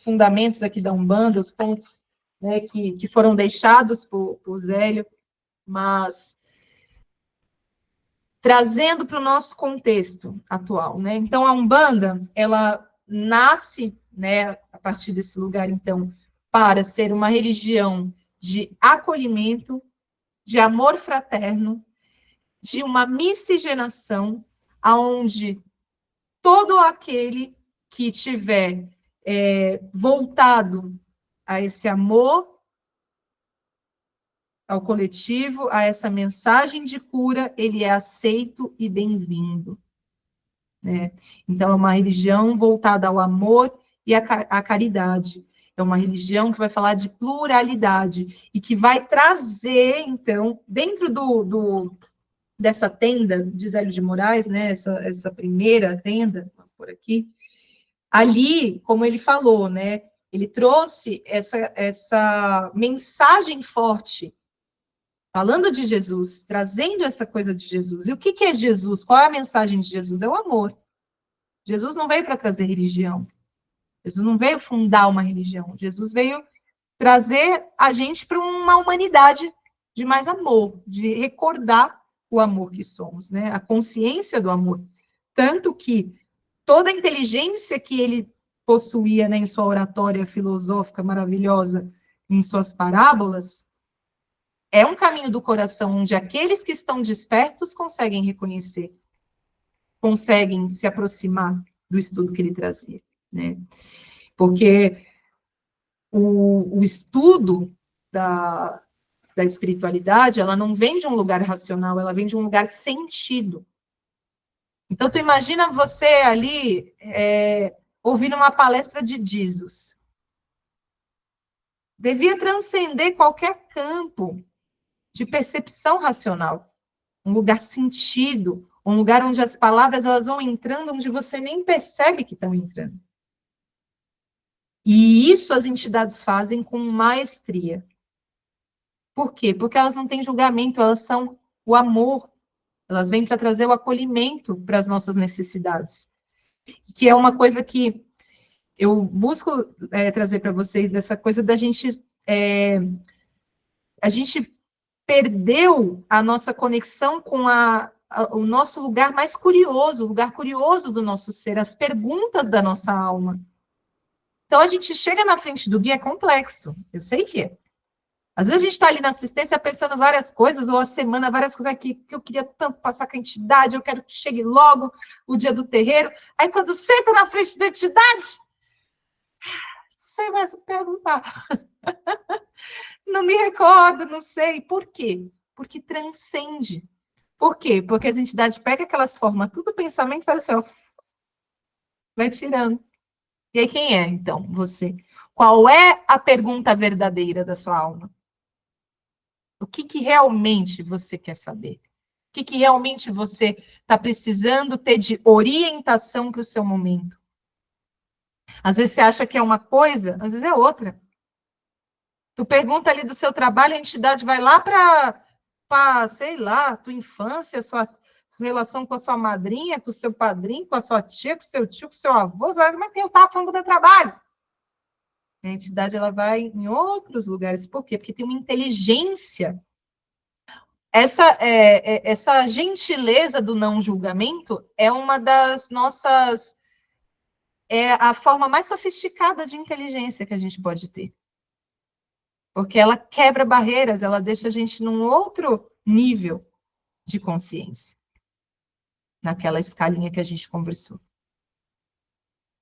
fundamentos aqui da Umbanda, os pontos, né, que foram deixados por Zélio, mas trazendo para o nosso contexto atual, né? Então, a Umbanda, ela nasce né, a partir desse lugar, então, para ser uma religião de acolhimento, de amor fraterno, de uma miscigenação, aonde todo aquele que tiver voltado a esse amor ao coletivo, a essa mensagem de cura, ele é aceito e bem-vindo. Né? Então, é uma religião voltada ao amor e à caridade. É uma religião que vai falar de pluralidade e que vai trazer, então, dentro dessa tenda de Zélio de Moraes, né, essa primeira tenda, por aqui, ali, como ele falou, né, ele trouxe essa mensagem forte, falando de Jesus, trazendo essa coisa de Jesus. E o que é Jesus? Qual é a mensagem de Jesus? É o amor. Jesus não veio para trazer religião. Jesus não veio fundar uma religião. Jesus veio trazer a gente para uma humanidade de mais amor, de recordar o amor que somos, né? A consciência do amor. Tanto que toda a inteligência que ele possuía, né, em sua oratória filosófica maravilhosa, em suas parábolas, é um caminho do coração onde aqueles que estão despertos conseguem reconhecer, conseguem se aproximar do estudo que ele trazia, né? Porque o estudo da espiritualidade, ela não vem de um lugar racional, ela vem de um lugar sentido. Então, tu imagina você ali ouvindo uma palestra de Jesus. Devia transcender qualquer campo de percepção racional. Um lugar sentido, um lugar onde as palavras elas vão entrando, onde você nem percebe que estão entrando. E isso as entidades fazem com maestria. Por quê? Porque elas não têm julgamento, elas são o amor. Elas vêm para trazer o acolhimento para as nossas necessidades. Que é uma coisa que eu busco trazer para vocês, dessa coisa da gente... a gente perdeu a nossa conexão com o nosso lugar mais curioso, o lugar curioso do nosso ser, as perguntas da nossa alma. Então, a gente chega na frente do guia, é complexo, eu sei que é. Às vezes a gente está ali na assistência pensando várias coisas, ou a semana, várias coisas aqui que eu queria tanto passar com a entidade, eu quero que chegue logo o dia do terreiro. Aí, quando senta na frente da entidade, você vai se perguntar. Não me recordo, não sei. Por quê? Porque transcende. Por quê? Porque as entidades pegam aquelas formas, tudo pensamento, e faz assim, ó, vai tirando. E aí, quem é, então, você? Qual é a pergunta verdadeira da sua alma? O que realmente você quer saber? O que realmente você está precisando ter de orientação para o seu momento? Às vezes você acha que é uma coisa, às vezes é outra. Tu pergunta ali do seu trabalho, a entidade vai lá para, sei lá, tua infância, sua relação com a sua madrinha, com o seu padrinho, com a sua tia, com o seu tio, com o seu avô. Você vai, mas eu estava falando do meu trabalho. A entidade ela vai em outros lugares. Por quê? Porque tem uma inteligência. Essa gentileza do não julgamento é uma das nossas... É a forma mais sofisticada de inteligência que a gente pode ter. Porque ela quebra barreiras, ela deixa a gente num outro nível de consciência. Naquela escalinha que a gente conversou.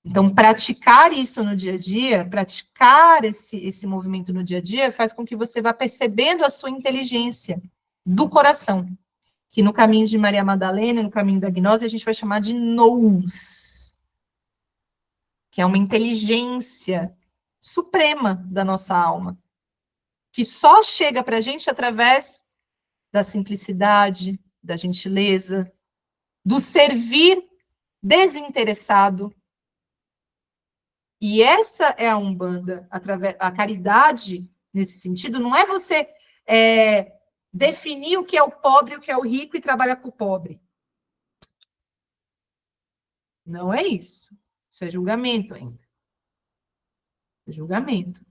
Então, praticar isso no dia a dia, praticar esse movimento no dia a dia, faz com que você vá percebendo a sua inteligência do coração. Que no caminho de Maria Madalena, no caminho da gnose, a gente vai chamar de nous. Que é uma inteligência suprema da nossa alma. Que só chega para a gente através da simplicidade, da gentileza, do servir desinteressado. E essa é a Umbanda, a caridade, nesse sentido, não é você definir o que é o pobre, o que é o rico e trabalhar com o pobre. Não é isso. Isso é julgamento ainda. É julgamento.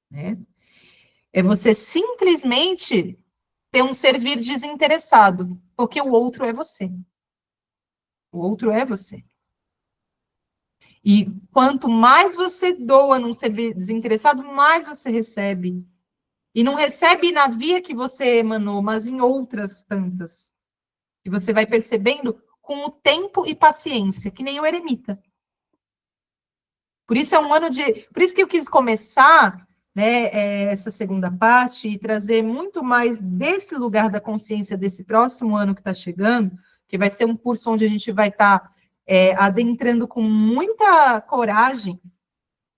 Né? É você simplesmente ter um servir desinteressado, porque o outro é você. O outro é você. E quanto mais você doa num serviço desinteressado, mais você recebe. E não recebe na via que você emanou, mas em outras tantas. E você vai percebendo com o tempo e paciência, que nem o eremita. Por isso é um ano de... Por isso que eu quis começar, né, essa segunda parte e trazer muito mais desse lugar da consciência desse próximo ano que está chegando, que vai ser um curso onde a gente vai estar adentrando com muita coragem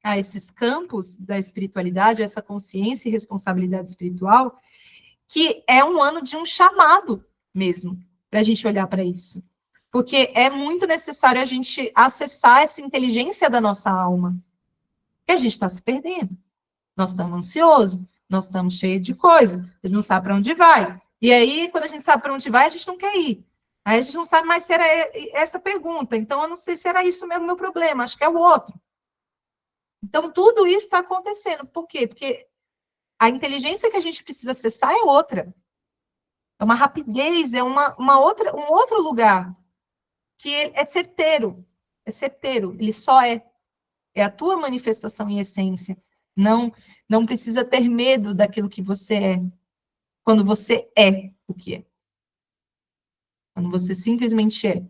a esses campos da espiritualidade, a essa consciência e responsabilidade espiritual, que é um ano de um chamado mesmo, para a gente olhar para isso. Porque é muito necessário a gente acessar essa inteligência da nossa alma, que a gente está se perdendo. Nós estamos ansiosos, nós estamos cheios de coisa, a gente não sabe para onde vai. E aí, quando a gente sabe para onde vai, a gente não quer ir. Aí a gente não sabe mais se era essa pergunta. Então, eu não sei se era isso mesmo o meu problema, acho que é o outro. Então, tudo isso está acontecendo. Por quê? Porque a inteligência que a gente precisa acessar é outra. É uma rapidez, é uma outra, um outro lugar que é certeiro. É certeiro, ele só é. É a tua manifestação em essência. Não precisa ter medo daquilo que você é. Quando você é o que é. Quando você simplesmente é.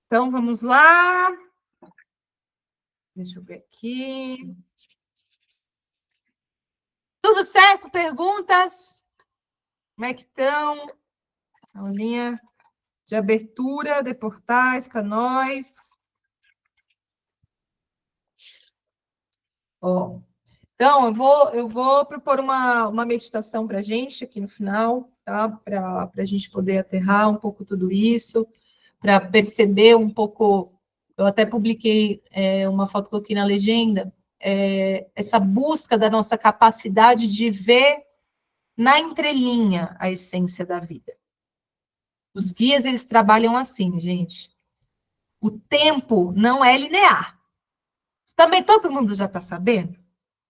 Então, vamos lá. Deixa eu ver aqui. Tudo certo? Perguntas? Como é que estão? Aulinha de abertura de portais para nós. Ó, então, eu vou propor uma meditação para a gente aqui no final, tá? Para a gente poder aterrar um pouco tudo isso, para perceber um pouco. Eu até publiquei uma foto, coloquei na legenda, essa busca da nossa capacidade de ver na entrelinha a essência da vida. Os guias, eles trabalham assim, gente. O tempo não é linear. Também todo mundo já está sabendo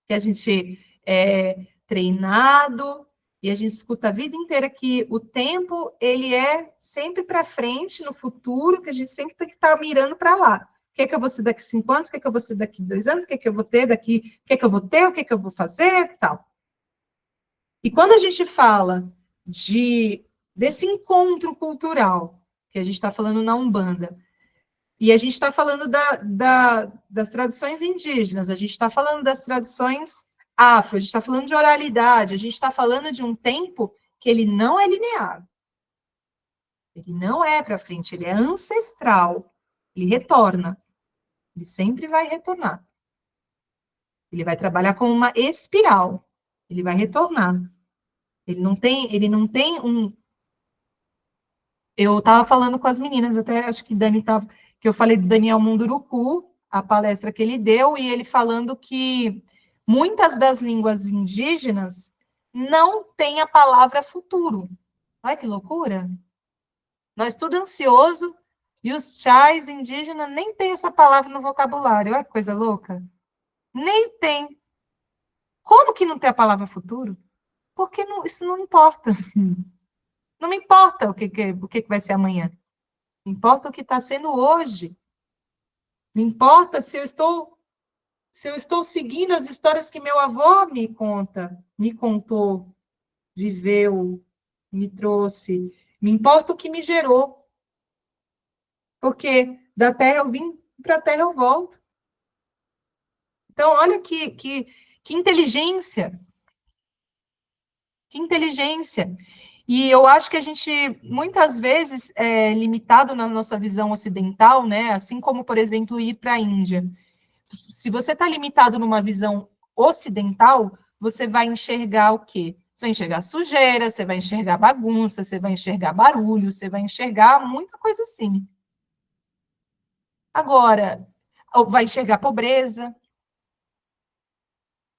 que a gente é treinado e a gente escuta a vida inteira que o tempo, ele é sempre para frente, no futuro, que a gente sempre tem que estar mirando para lá. O que é que eu vou ser daqui 5 anos? O que é que eu vou ser daqui 2 anos? O que é que eu vou ter daqui? O que é que eu vou ter? O que é que eu vou fazer? Tal. E quando a gente fala desse encontro cultural, que a gente está falando na Umbanda, e a gente está falando das tradições indígenas, a gente está falando das tradições afro, a gente está falando de oralidade, a gente está falando de um tempo que ele não é linear. Ele não é para frente, ele é ancestral. Ele retorna. Ele sempre vai retornar. Ele vai trabalhar como uma espiral. Ele vai retornar. Ele não tem um. Eu estava falando com as meninas, até acho que Dani estava, que eu falei do Daniel Munduruku, a palestra que ele deu, e ele falando que muitas das línguas indígenas não têm a palavra futuro. Olha que loucura! Nós tudo ansioso, e os chais indígenas nem tem essa palavra no vocabulário. Olha que coisa louca! Nem tem. Como que não tem a palavra futuro? Porque isso não importa. Não me importa o que vai ser amanhã. Importa o que está sendo hoje. Não importa se eu estou seguindo as histórias que meu avô me contou, viveu, me trouxe. Me importa o que me gerou. Porque da terra eu vim, para a terra eu volto. Então, olha que inteligência. Que inteligência. E eu acho que a gente, muitas vezes, é limitado na nossa visão ocidental, né? Assim como, por exemplo, ir para a Índia. Se você está limitado numa visão ocidental, você vai enxergar o quê? Você vai enxergar sujeira, você vai enxergar bagunça, você vai enxergar barulho, você vai enxergar muita coisa assim. Agora, vai enxergar pobreza.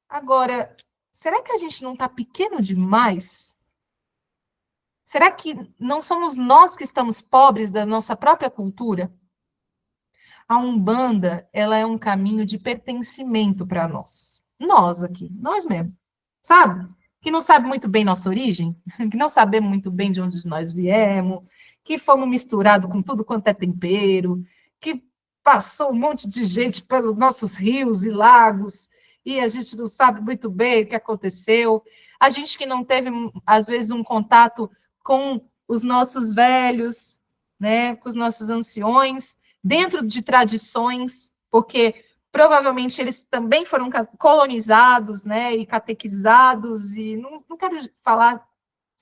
Agora, será que a gente não está pequeno demais? Será que não somos nós que estamos pobres da nossa própria cultura? A Umbanda, ela é um caminho de pertencimento para nós. Nós aqui, nós mesmos, sabe? que não sabe muito bem nossa origem, que não sabemos muito bem de onde nós viemos, que fomos misturados com tudo quanto é tempero, que passou um monte de gente pelos nossos rios e lagos, e a gente não sabe muito bem o que aconteceu. A gente que não teve, às vezes, um contato com os nossos velhos, né, com os nossos anciões, dentro de tradições, porque provavelmente eles também foram colonizados, né, e catequizados, e não quero falar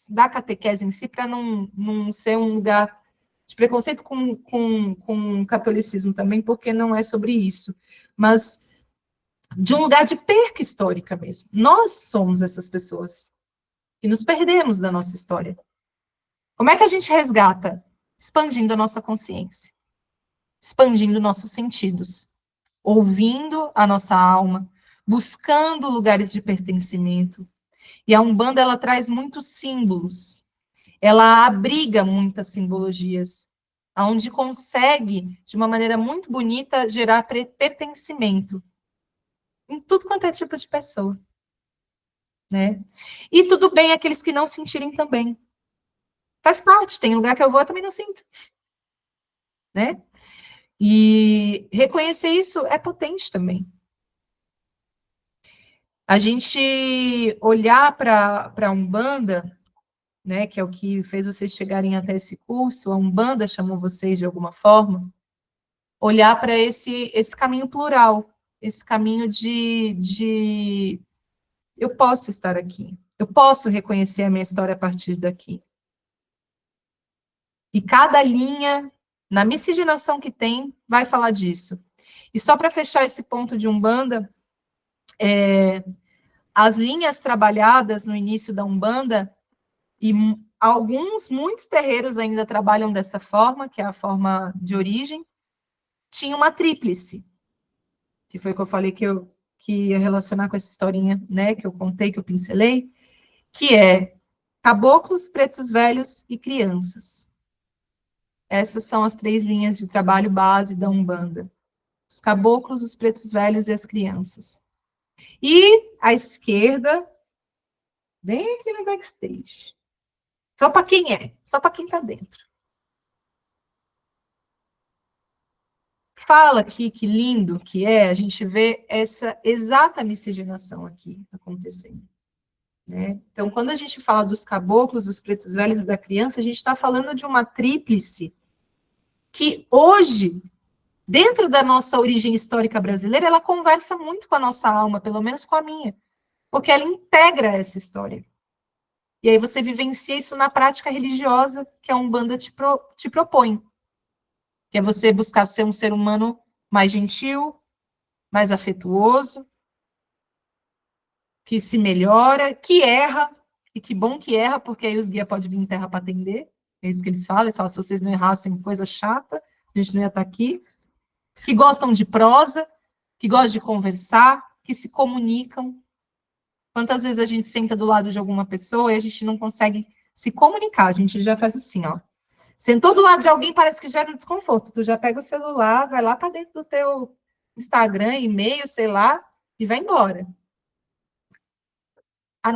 da catequese em si para não ser um lugar de preconceito com o catolicismo também, porque não é sobre isso, mas de um lugar de perca histórica mesmo. Nós somos essas pessoas que nos perdemos da nossa história. Como é que a gente resgata? Expandindo a nossa consciência, expandindo nossos sentidos, ouvindo a nossa alma, buscando lugares de pertencimento. E a Umbanda, ela traz muitos símbolos, ela abriga muitas simbologias, onde consegue, de uma maneira muito bonita, gerar pertencimento em tudo quanto é tipo de pessoa, né? E tudo bem aqueles que não sentirem também. Faz parte, tem lugar que eu vou, eu também não sinto, né? E reconhecer isso é potente também. A gente olhar para a Umbanda, né, que é o que fez vocês chegarem até esse curso, a Umbanda chamou vocês de alguma forma, olhar para esse caminho plural, esse caminho de eu posso estar aqui, eu posso reconhecer a minha história a partir daqui. E cada linha, na miscigenação que tem, vai falar disso. E só para fechar esse ponto de Umbanda, as linhas trabalhadas no início da Umbanda, e muitos terreiros ainda trabalham dessa forma, que é a forma de origem, tinha uma tríplice, que foi o que eu falei que ia relacionar com essa historinha, né, que eu contei, que eu pincelei, que é caboclos, pretos velhos e crianças. Essas são as 3 linhas de trabalho base da Umbanda. Os caboclos, os pretos velhos e as crianças. E à esquerda, bem aqui no backstage. Só para quem é, só para quem está dentro. Fala aqui que lindo que é a gente ver essa exata miscigenação aqui acontecendo. Né? Então, quando a gente fala dos caboclos, dos pretos velhos e da criança, a gente está falando de uma tríplice que hoje, dentro da nossa origem histórica brasileira, ela conversa muito com a nossa alma, pelo menos com a minha, porque ela integra essa história. E aí você vivencia isso na prática religiosa que a Umbanda te propõe, que é você buscar ser um ser humano mais gentil, mais afetuoso, que se melhora, que erra, e que bom que erra, porque aí os guias podem vir em terra para atender, é isso que eles falam, se vocês não errassem coisa chata, a gente não ia estar aqui, que gostam de prosa, que gostam de conversar, que se comunicam. Quantas vezes a gente senta do lado de alguma pessoa e a gente não consegue se comunicar, a gente já faz assim, ó. Sentou do lado de alguém, parece que gera um desconforto. Tu já pega o celular, vai lá para dentro do teu Instagram, e-mail, sei lá, e vai embora. A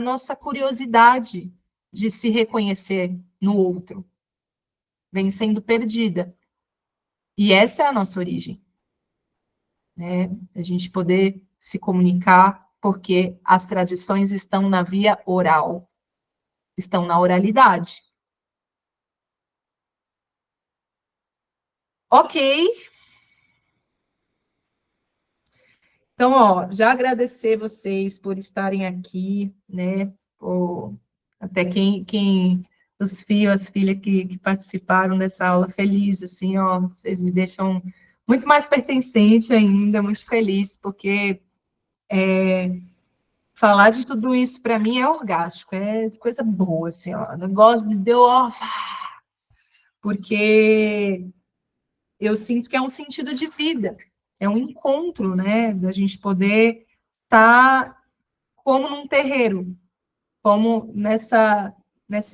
nossa curiosidade de se reconhecer no outro vem sendo perdida. E essa é a nossa origem, né? A gente poder se comunicar, porque as tradições estão na via oral, estão na oralidade. Ok. Então, ó, já agradecer vocês por estarem aqui, né? Até os filhos, as filhas que participaram dessa aula feliz, assim, ó, vocês me deixam muito mais pertencente ainda, muito feliz, porque falar de tudo isso para mim é orgástico, é coisa boa, assim, ó, o negócio me deu, ó, porque eu sinto que é um sentido de vida, é um encontro, né, da gente poder estar como num terreiro, como nessa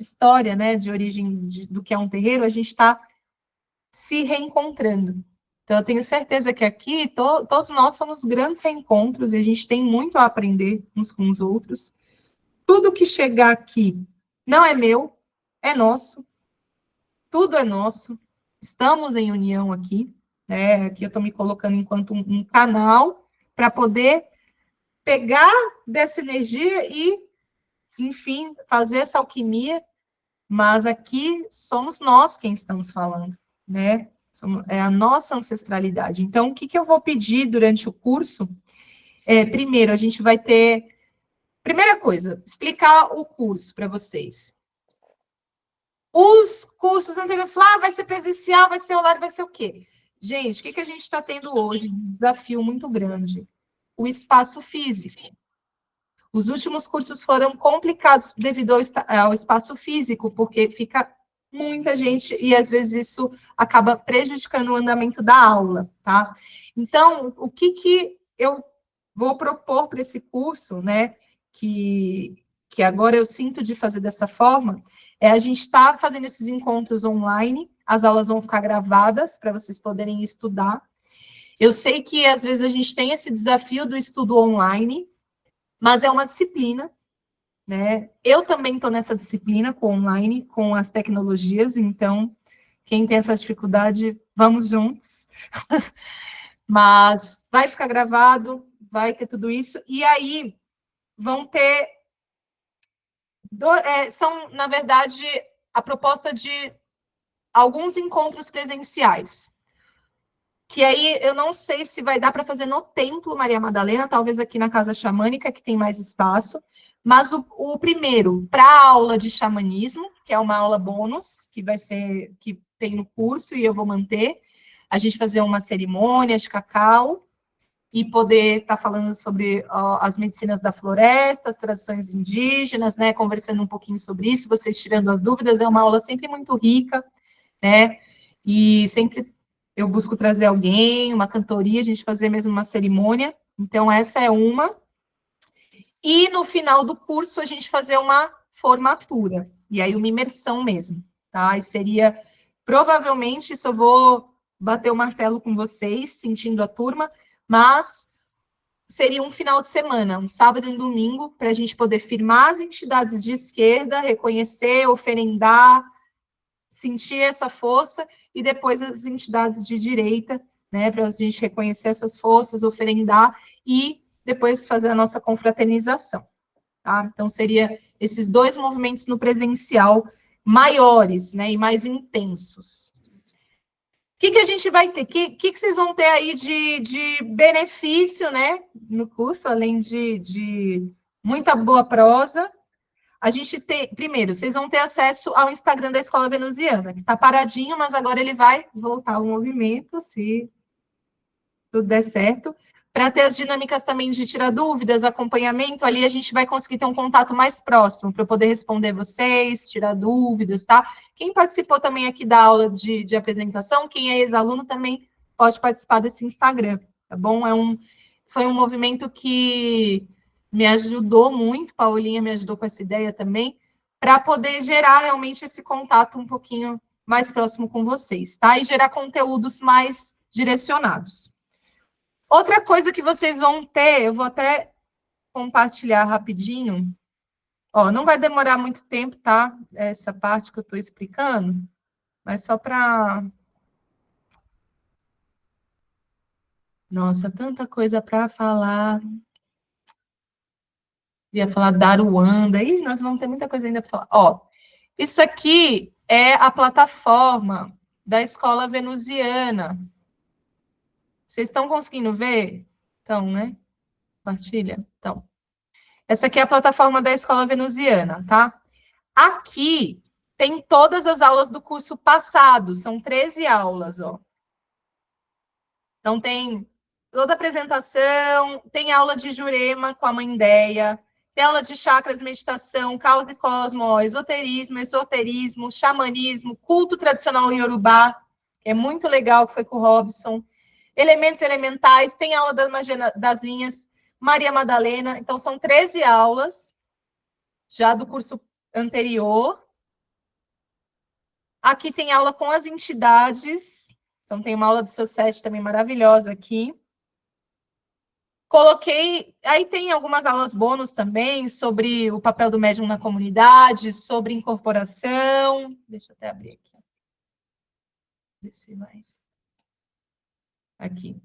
história, né, de origem do que é um terreiro, a gente está se reencontrando. Então, eu tenho certeza que aqui todos nós somos grandes reencontros e a gente tem muito a aprender uns com os outros, tudo que chegar aqui não é meu, é nosso. Tudo é nosso. Estamos em união aqui, né? Aqui eu estou me colocando enquanto um canal para poder pegar dessa energia e, enfim, fazer essa alquimia. Mas aqui somos nós quem estamos falando, né? É a nossa ancestralidade. Então, o que eu vou pedir durante o curso? Primeiro, a gente vai ter. Primeira coisa, explicar o curso para vocês. Os cursos anteriores, vai ser presencial, vai ser online, vai ser o quê? Gente, o que a gente está tendo hoje? Um desafio muito grande. O espaço físico. Os últimos cursos foram complicados devido ao espaço físico, porque fica muita gente e às vezes isso acaba prejudicando o andamento da aula, tá? Então, o que eu vou propor para esse curso, né, que agora eu sinto de fazer dessa forma, a gente está fazendo esses encontros online, as aulas vão ficar gravadas para vocês poderem estudar. Eu sei que às vezes a gente tem esse desafio do estudo online, mas é uma disciplina, né? Eu também estou nessa disciplina com online, com as tecnologias, então, quem tem essa dificuldade, vamos juntos. Mas vai ficar gravado, vai ter tudo isso, e aí vão ter... são, na verdade, a proposta de alguns encontros presenciais. Que aí eu não sei se vai dar para fazer no Templo Maria Madalena, talvez aqui na Casa Xamânica, que tem mais espaço. Mas o primeiro, para a aula de xamanismo, que é uma aula bônus, que vai ser, que tem no curso e eu vou manter, a gente fazer uma cerimônia de cacau e poder estar falando sobre as medicinas da floresta, as tradições indígenas, né, conversando um pouquinho sobre isso, vocês tirando as dúvidas, é uma aula sempre muito rica, né, e sempre eu busco trazer alguém, uma cantoria, a gente fazer mesmo uma cerimônia. Então, essa é uma. E no final do curso, a gente fazer uma formatura. E aí, uma imersão mesmo, tá? E seria, provavelmente, isso eu vou bater o martelo com vocês, sentindo a turma, mas seria um final de semana, um sábado e um domingo, para a gente poder firmar as entidades de esquerda, reconhecer, oferendar, sentir essa força, e depois as entidades de direita, né, para a gente reconhecer essas forças, oferendar, e depois fazer a nossa confraternização, tá? Então, seria esses dois movimentos no presencial maiores, né, e mais intensos. O que a gente vai ter? O que vocês vão ter aí de benefício, né, no curso, além de muita boa prosa? A gente tem, primeiro, vocês vão ter acesso ao Instagram da Escola Venusiana, que está paradinho, mas agora ele vai voltar ao movimento, se tudo der certo, para ter as dinâmicas também de tirar dúvidas, acompanhamento, ali a gente vai conseguir ter um contato mais próximo, para eu poder responder vocês, tirar dúvidas, tá? Quem participou também aqui da aula de apresentação, quem é ex-aluno também pode participar desse Instagram, tá bom? Foi um movimento que me ajudou muito, Paulinha me ajudou com essa ideia também, para poder gerar realmente esse contato um pouquinho mais próximo com vocês, tá? E gerar conteúdos mais direcionados. Outra coisa que vocês vão ter, eu vou até compartilhar rapidinho. Ó, não vai demorar muito tempo, tá? Essa parte que eu estou explicando, mas só para... Nossa, tanta coisa para falar. Ia falar Daruanda. Ih, nós vamos ter muita coisa ainda para falar. Ó, isso aqui é a plataforma da Escola Venusiana. Vocês estão conseguindo ver? Então, né? Compartilha. Então, essa aqui é a plataforma da Escola Venusiana, tá? Aqui tem todas as aulas do curso passado, são 13 aulas, ó. Então, tem toda a apresentação, tem aula de Jurema com a mãe Déia, tem aula de chakras, meditação, caos e cosmo, ó, esoterismo, esoterismo, xamanismo, culto tradicional iorubá, que é muito legal, que foi com o Robson. Elementos elementais, tem aula da magia das linhas, Maria Madalena. Então, são 13 aulas já do curso anterior. Aqui tem aula com as entidades. Então, tem uma aula do seu set também maravilhosa aqui. Coloquei, aí tem algumas aulas bônus também sobre o papel do médium na comunidade, sobre incorporação. Deixa eu até abrir aqui. Ver se vai. Aqui.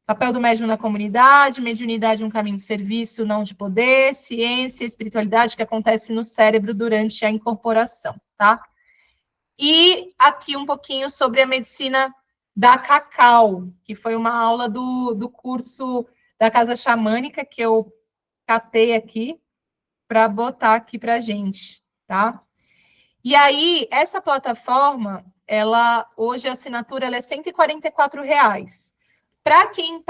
Papel do médium na comunidade, mediunidade um caminho de serviço, não de poder, ciência, espiritualidade que acontece no cérebro durante a incorporação, tá? E aqui um pouquinho sobre a medicina da cacau, que foi uma aula do curso da Casa Xamânica que eu catei aqui para botar aqui para gente, tá? E aí, essa plataforma, ela hoje a assinatura ela é R$144. Para quem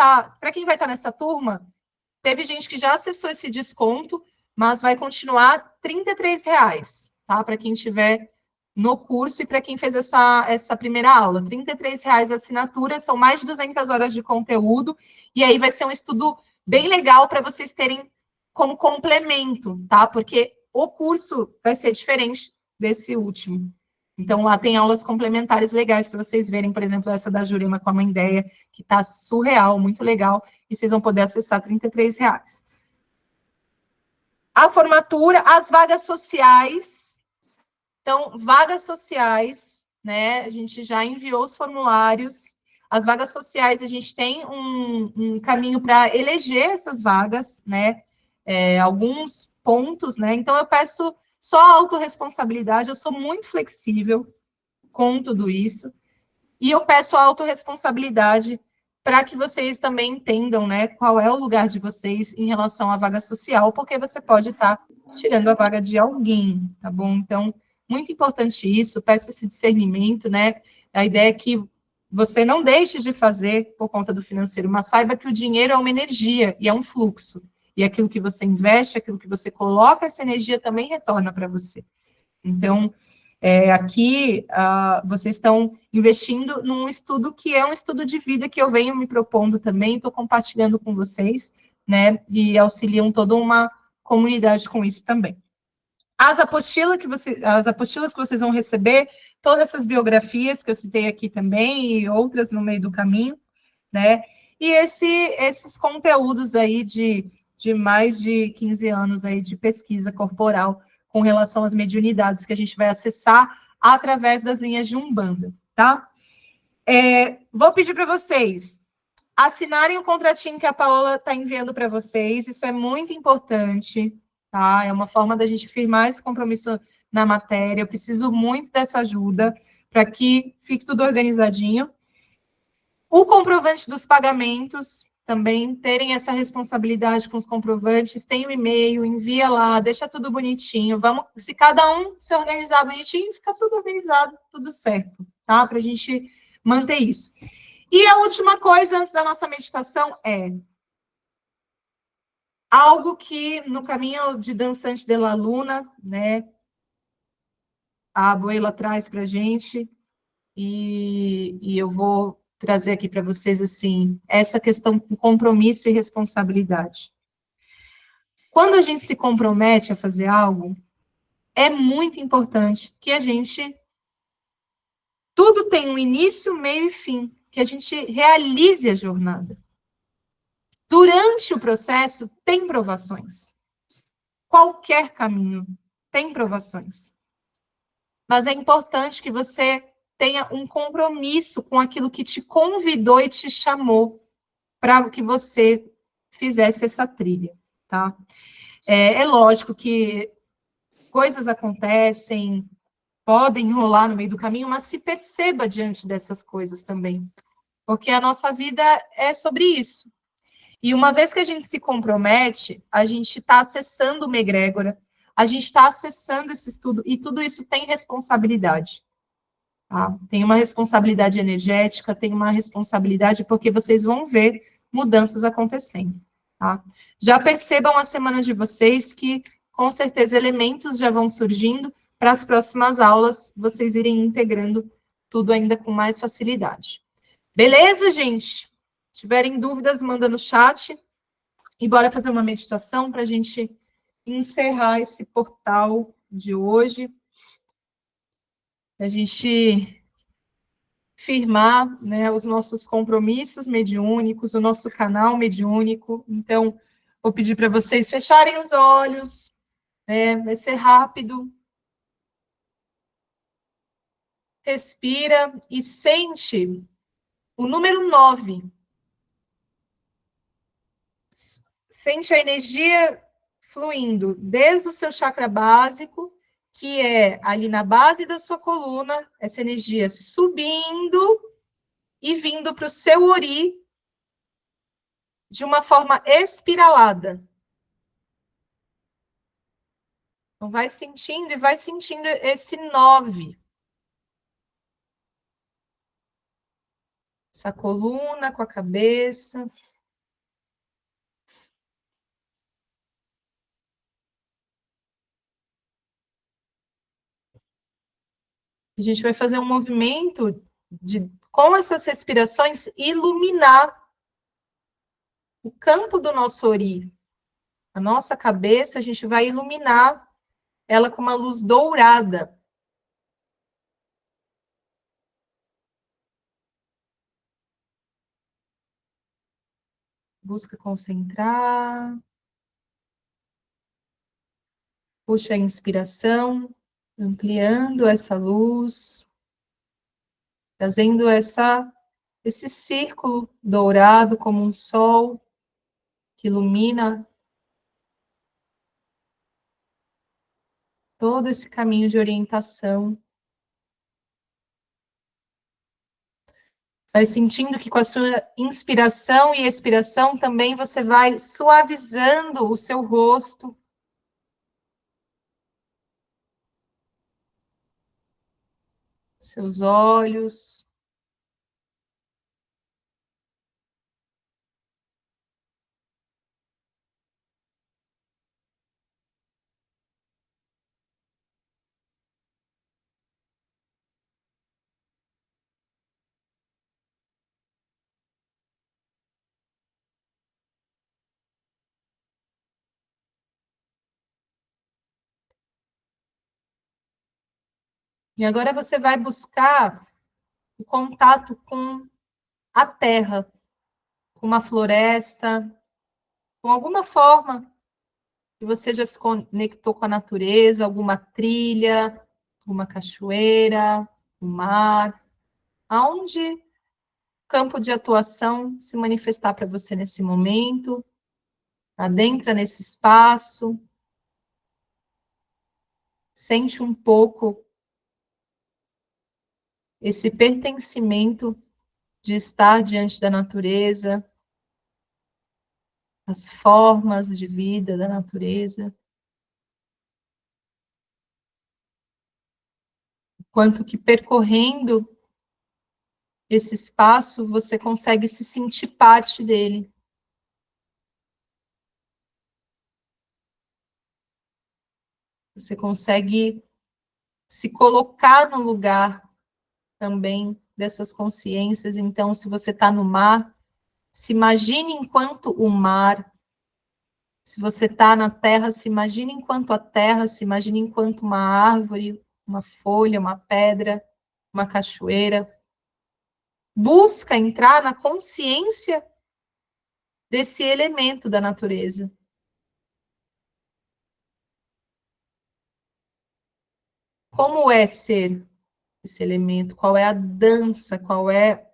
vai estar nessa turma, teve gente que já acessou esse desconto, mas vai continuar R$33, tá? Para quem tiver no curso e para quem fez essa primeira aula. R$33 a assinatura, são mais de 200 horas de conteúdo, e aí vai ser um estudo bem legal para vocês terem como complemento, tá? Porque o curso vai ser diferente desse último. Então, lá tem aulas complementares legais para vocês verem, por exemplo, essa da Jurema com a Mãe Déia, que está surreal, muito legal, e vocês vão poder acessar R$33. A formatura, as vagas sociais. Então, vagas sociais, né? A gente já enviou os formulários. As vagas sociais, a gente tem um caminho para eleger essas vagas, né? Alguns pontos, né? Então, eu peço só autorresponsabilidade, eu sou muito flexível com tudo isso. E eu peço a autorresponsabilidade para que vocês também entendam, né, qual é o lugar de vocês em relação à vaga social, porque você pode estar tirando a vaga de alguém, tá bom? Então, muito importante isso, peço esse discernimento, né? A ideia é que você não deixe de fazer por conta do financeiro, mas saiba que o dinheiro é uma energia e é um fluxo. E aquilo que você investe, aquilo que você coloca, essa energia também retorna para você. Então, aqui, vocês estão investindo num estudo que é um estudo de vida que eu venho me propondo também, estou compartilhando com vocês, né, e auxiliam toda uma comunidade com isso também. As apostilas que vocês vão receber, todas essas biografias que eu citei aqui também, e outras no meio do caminho, né, e esses conteúdos aí de mais de 15 anos aí de pesquisa corporal, com relação às mediunidades que a gente vai acessar através das linhas de Umbanda, tá? Vou pedir para vocês assinarem o contratinho que a Paola está enviando para vocês, isso é muito importante, tá? É uma forma da gente firmar esse compromisso na matéria, eu preciso muito dessa ajuda para que fique tudo organizadinho. O comprovante dos pagamentos, também terem essa responsabilidade com os comprovantes, tem o e-mail, envia lá, deixa tudo bonitinho. Se cada um se organizar bonitinho, fica tudo organizado, tudo certo, tá? Para a gente manter isso. E a última coisa antes da nossa meditação é algo que no caminho de Dançante de la Luna, né? A Abuela traz para a gente, e eu vou trazer aqui para vocês, assim, essa questão do compromisso e responsabilidade. Quando a gente se compromete a fazer algo, é muito importante que a gente... Tudo tem um início, meio e fim, que a gente realize a jornada. Durante o processo, tem provações. Qualquer caminho tem provações. Mas é importante que você tenha um compromisso com aquilo que te convidou e te chamou para que você fizesse essa trilha, tá? É lógico que coisas acontecem, podem rolar no meio do caminho, mas se perceba diante dessas coisas também, porque a nossa vida é sobre isso. E uma vez que a gente se compromete, a gente está acessando uma egrégora, a gente está acessando esse estudo, e tudo isso tem responsabilidade. Tá? Tem uma responsabilidade energética, tem uma responsabilidade, porque vocês vão ver mudanças acontecendo. Tá? Já percebam a semana de vocês que, com certeza, elementos já vão surgindo para as próximas aulas, vocês irem integrando tudo ainda com mais facilidade. Beleza, gente? Se tiverem dúvidas, manda no chat. E bora fazer uma meditação para a gente encerrar esse portal de hoje. A gente firmar, né, os nossos compromissos mediúnicos, o nosso canal mediúnico. Então, vou pedir para vocês fecharem os olhos, né, vai ser rápido. Respira e sente o número 9. Sente a energia fluindo desde o seu chakra básico, que é ali na base da sua coluna, essa energia subindo e vindo para o seu ori de uma forma espiralada. Então, vai sentindo e vai sentindo esse 9. Essa coluna com a cabeça. A gente vai fazer um movimento de, com essas respirações, iluminar o campo do nosso ori. A nossa cabeça, a gente vai iluminar ela com uma luz dourada. Busca concentrar. Puxa a inspiração, ampliando essa luz, trazendo esse círculo dourado como um sol que ilumina todo esse caminho de orientação. Vai sentindo que com a sua inspiração e expiração também você vai suavizando o seu rosto. Seus olhos. E agora você vai buscar o contato com a terra, com uma floresta, com alguma forma que você já se conectou com a natureza, alguma trilha, uma cachoeira, um mar, aonde o campo de atuação se manifestar para você nesse momento, adentra nesse espaço, sente um pouco esse pertencimento de estar diante da natureza, as formas de vida da natureza. Quanto que percorrendo esse espaço, você consegue se sentir parte dele. Você consegue se colocar no lugar também dessas consciências. Então, se você está no mar, se imagine enquanto o mar. Se você está na terra, se imagine enquanto a terra, se imagine enquanto uma árvore, uma folha, uma pedra, uma cachoeira. Busca entrar na consciência desse elemento da natureza. Como é ser esse elemento? Qual é a dança? Qual é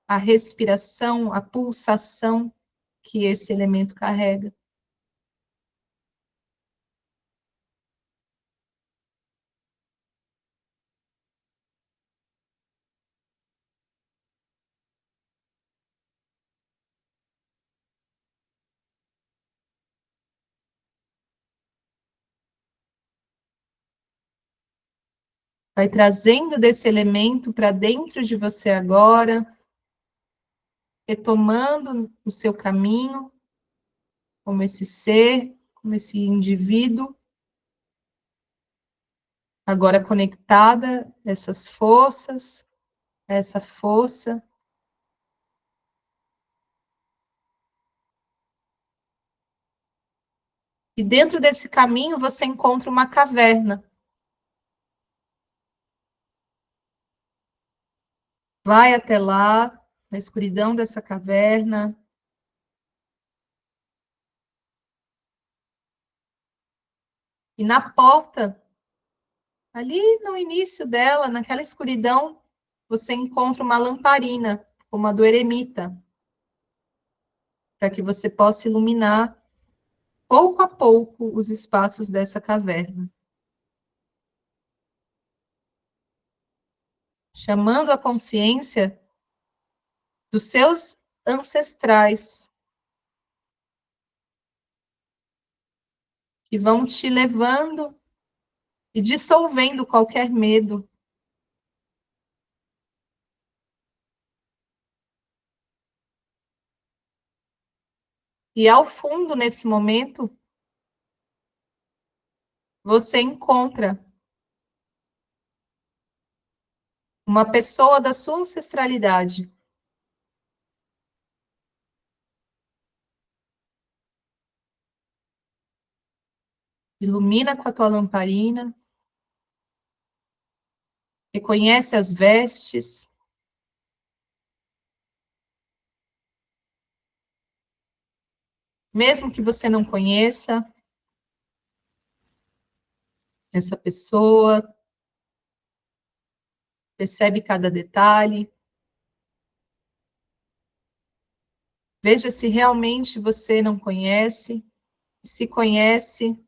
a respiração, a pulsação que esse elemento carrega? Vai trazendo desse elemento para dentro de você agora, retomando o seu caminho, como esse ser, como esse indivíduo, agora conectada a essas forças, a essa força. E dentro desse caminho você encontra uma caverna. Vai até lá, na escuridão dessa caverna. E na porta, ali no início dela, naquela escuridão, você encontra uma lamparina, como a do eremita, para que você possa iluminar pouco a pouco os espaços dessa caverna, chamando a consciência dos seus ancestrais, que vão te levando e dissolvendo qualquer medo. E ao fundo, nesse momento, você encontra uma pessoa da sua ancestralidade. Ilumina com a tua lamparina, reconhece as vestes, mesmo que você não conheça essa pessoa, percebe cada detalhe. Veja se realmente você não conhece, se conhece,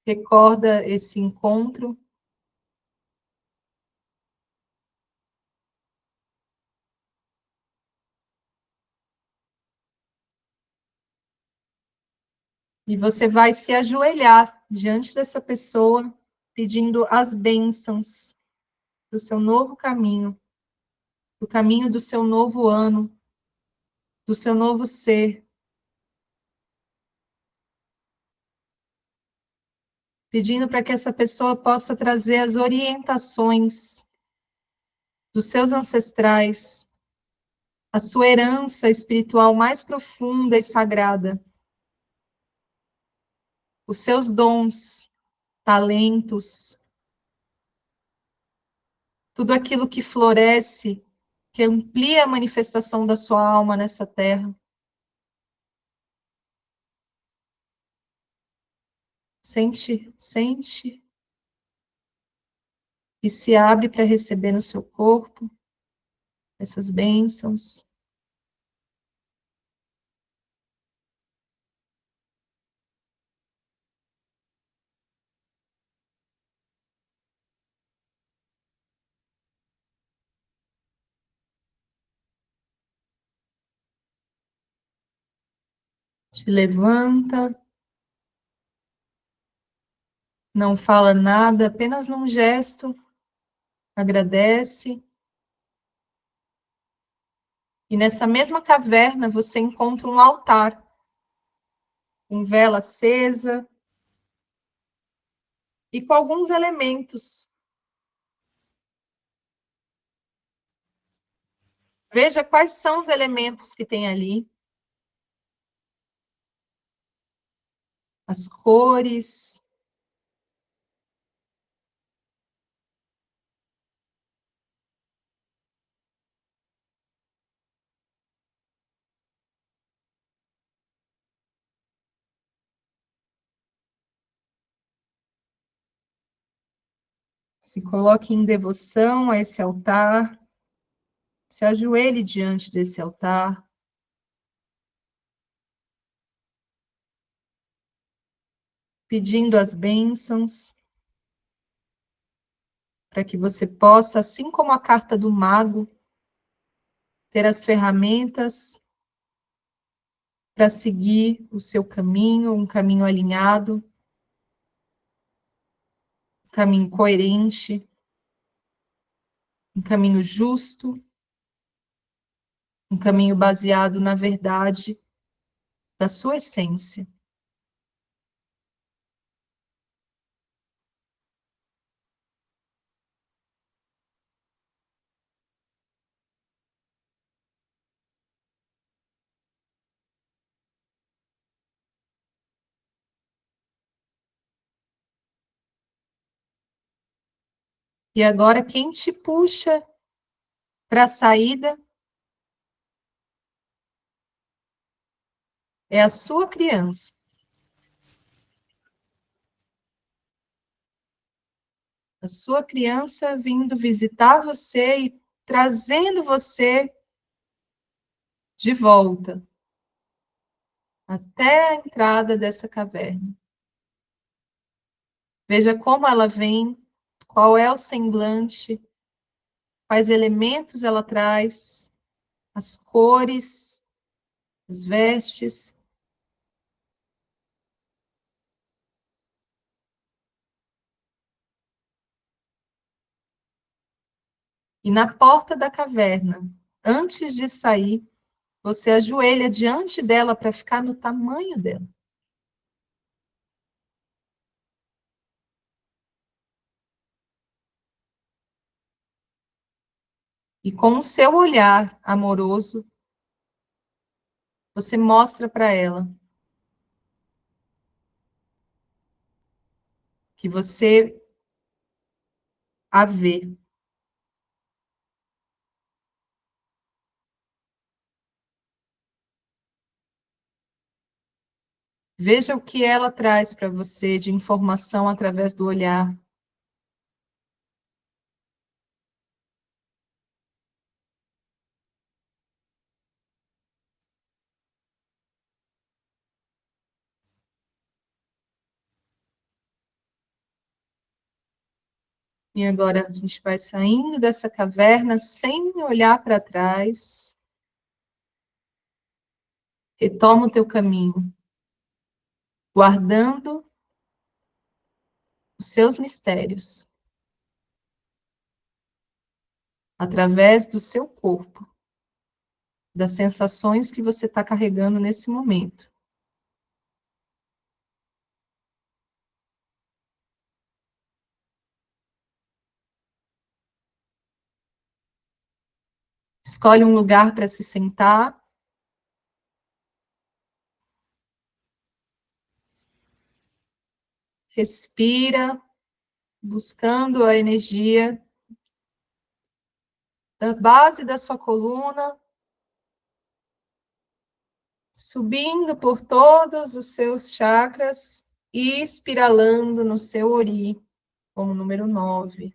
recorda esse encontro. E você vai se ajoelhar diante dessa pessoa, pedindo as bênçãos do seu novo caminho, do caminho do seu novo ano, do seu novo ser, pedindo para que essa pessoa possa trazer as orientações dos seus ancestrais, a sua herança espiritual mais profunda e sagrada, os seus dons, talentos, tudo aquilo que floresce, que amplia a manifestação da sua alma nessa terra. Sente, sente e se abre para receber no seu corpo essas bênçãos. Te levanta, não fala nada, apenas num gesto, agradece. E nessa mesma caverna você encontra um altar, com vela acesa e com alguns elementos. Veja quais são os elementos que tem ali, as cores. Se coloque em devoção a esse altar, se ajoelhe diante desse altar, pedindo as bênçãos, para que você possa, assim como a carta do mago, ter as ferramentas para seguir o seu caminho, um caminho alinhado, um caminho coerente, um caminho justo, um caminho baseado na verdade da sua essência. E agora, quem te puxa para a saída, é a sua criança. A sua criança vindo visitar você e trazendo você de volta até a entrada dessa caverna. Veja como ela vem, qual é o semblante, quais elementos ela traz, as cores, as vestes. E na porta da caverna, antes de sair, você ajoelha diante dela para ficar no tamanho dela. E com o seu olhar amoroso, você mostra para ela que você a vê. Veja o que ela traz para você de informação através do olhar. E agora a gente vai saindo dessa caverna sem olhar para trás. Retoma o teu caminho, guardando os seus mistérios através do seu corpo, das sensações que você está carregando nesse momento. Escolhe um lugar para se sentar. Respira, buscando a energia da base da sua coluna, subindo por todos os seus chakras e espiralando no seu ori, como número 9.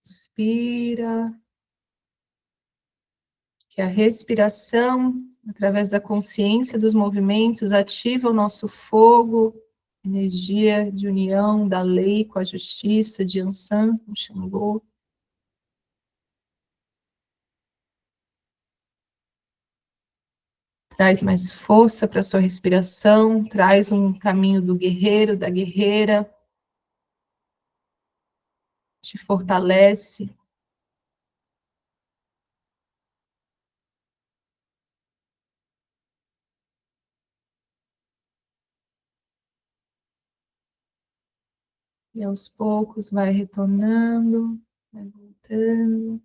Inspira, que a respiração, através da consciência dos movimentos, ativa o nosso fogo, energia de união da lei com a justiça, de Ansan, com Xangô. Traz mais força para a sua respiração, traz um caminho do guerreiro, da guerreira, te fortalece. E aos poucos vai retornando, vai voltando,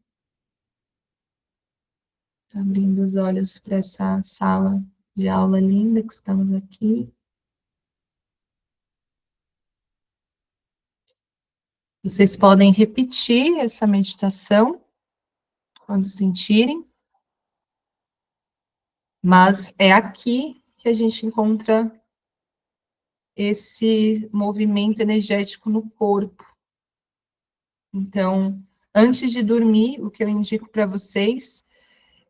abrindo os olhos para essa sala de aula linda que estamos aqui. Vocês podem repetir essa meditação quando sentirem, mas é aqui que a gente encontra esse movimento energético no corpo. Então, antes de dormir, o que eu indico para vocês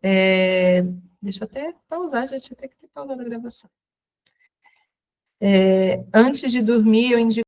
é... Deixa eu até pausar, já tinha até que ter pausado a gravação. Antes de dormir, eu indico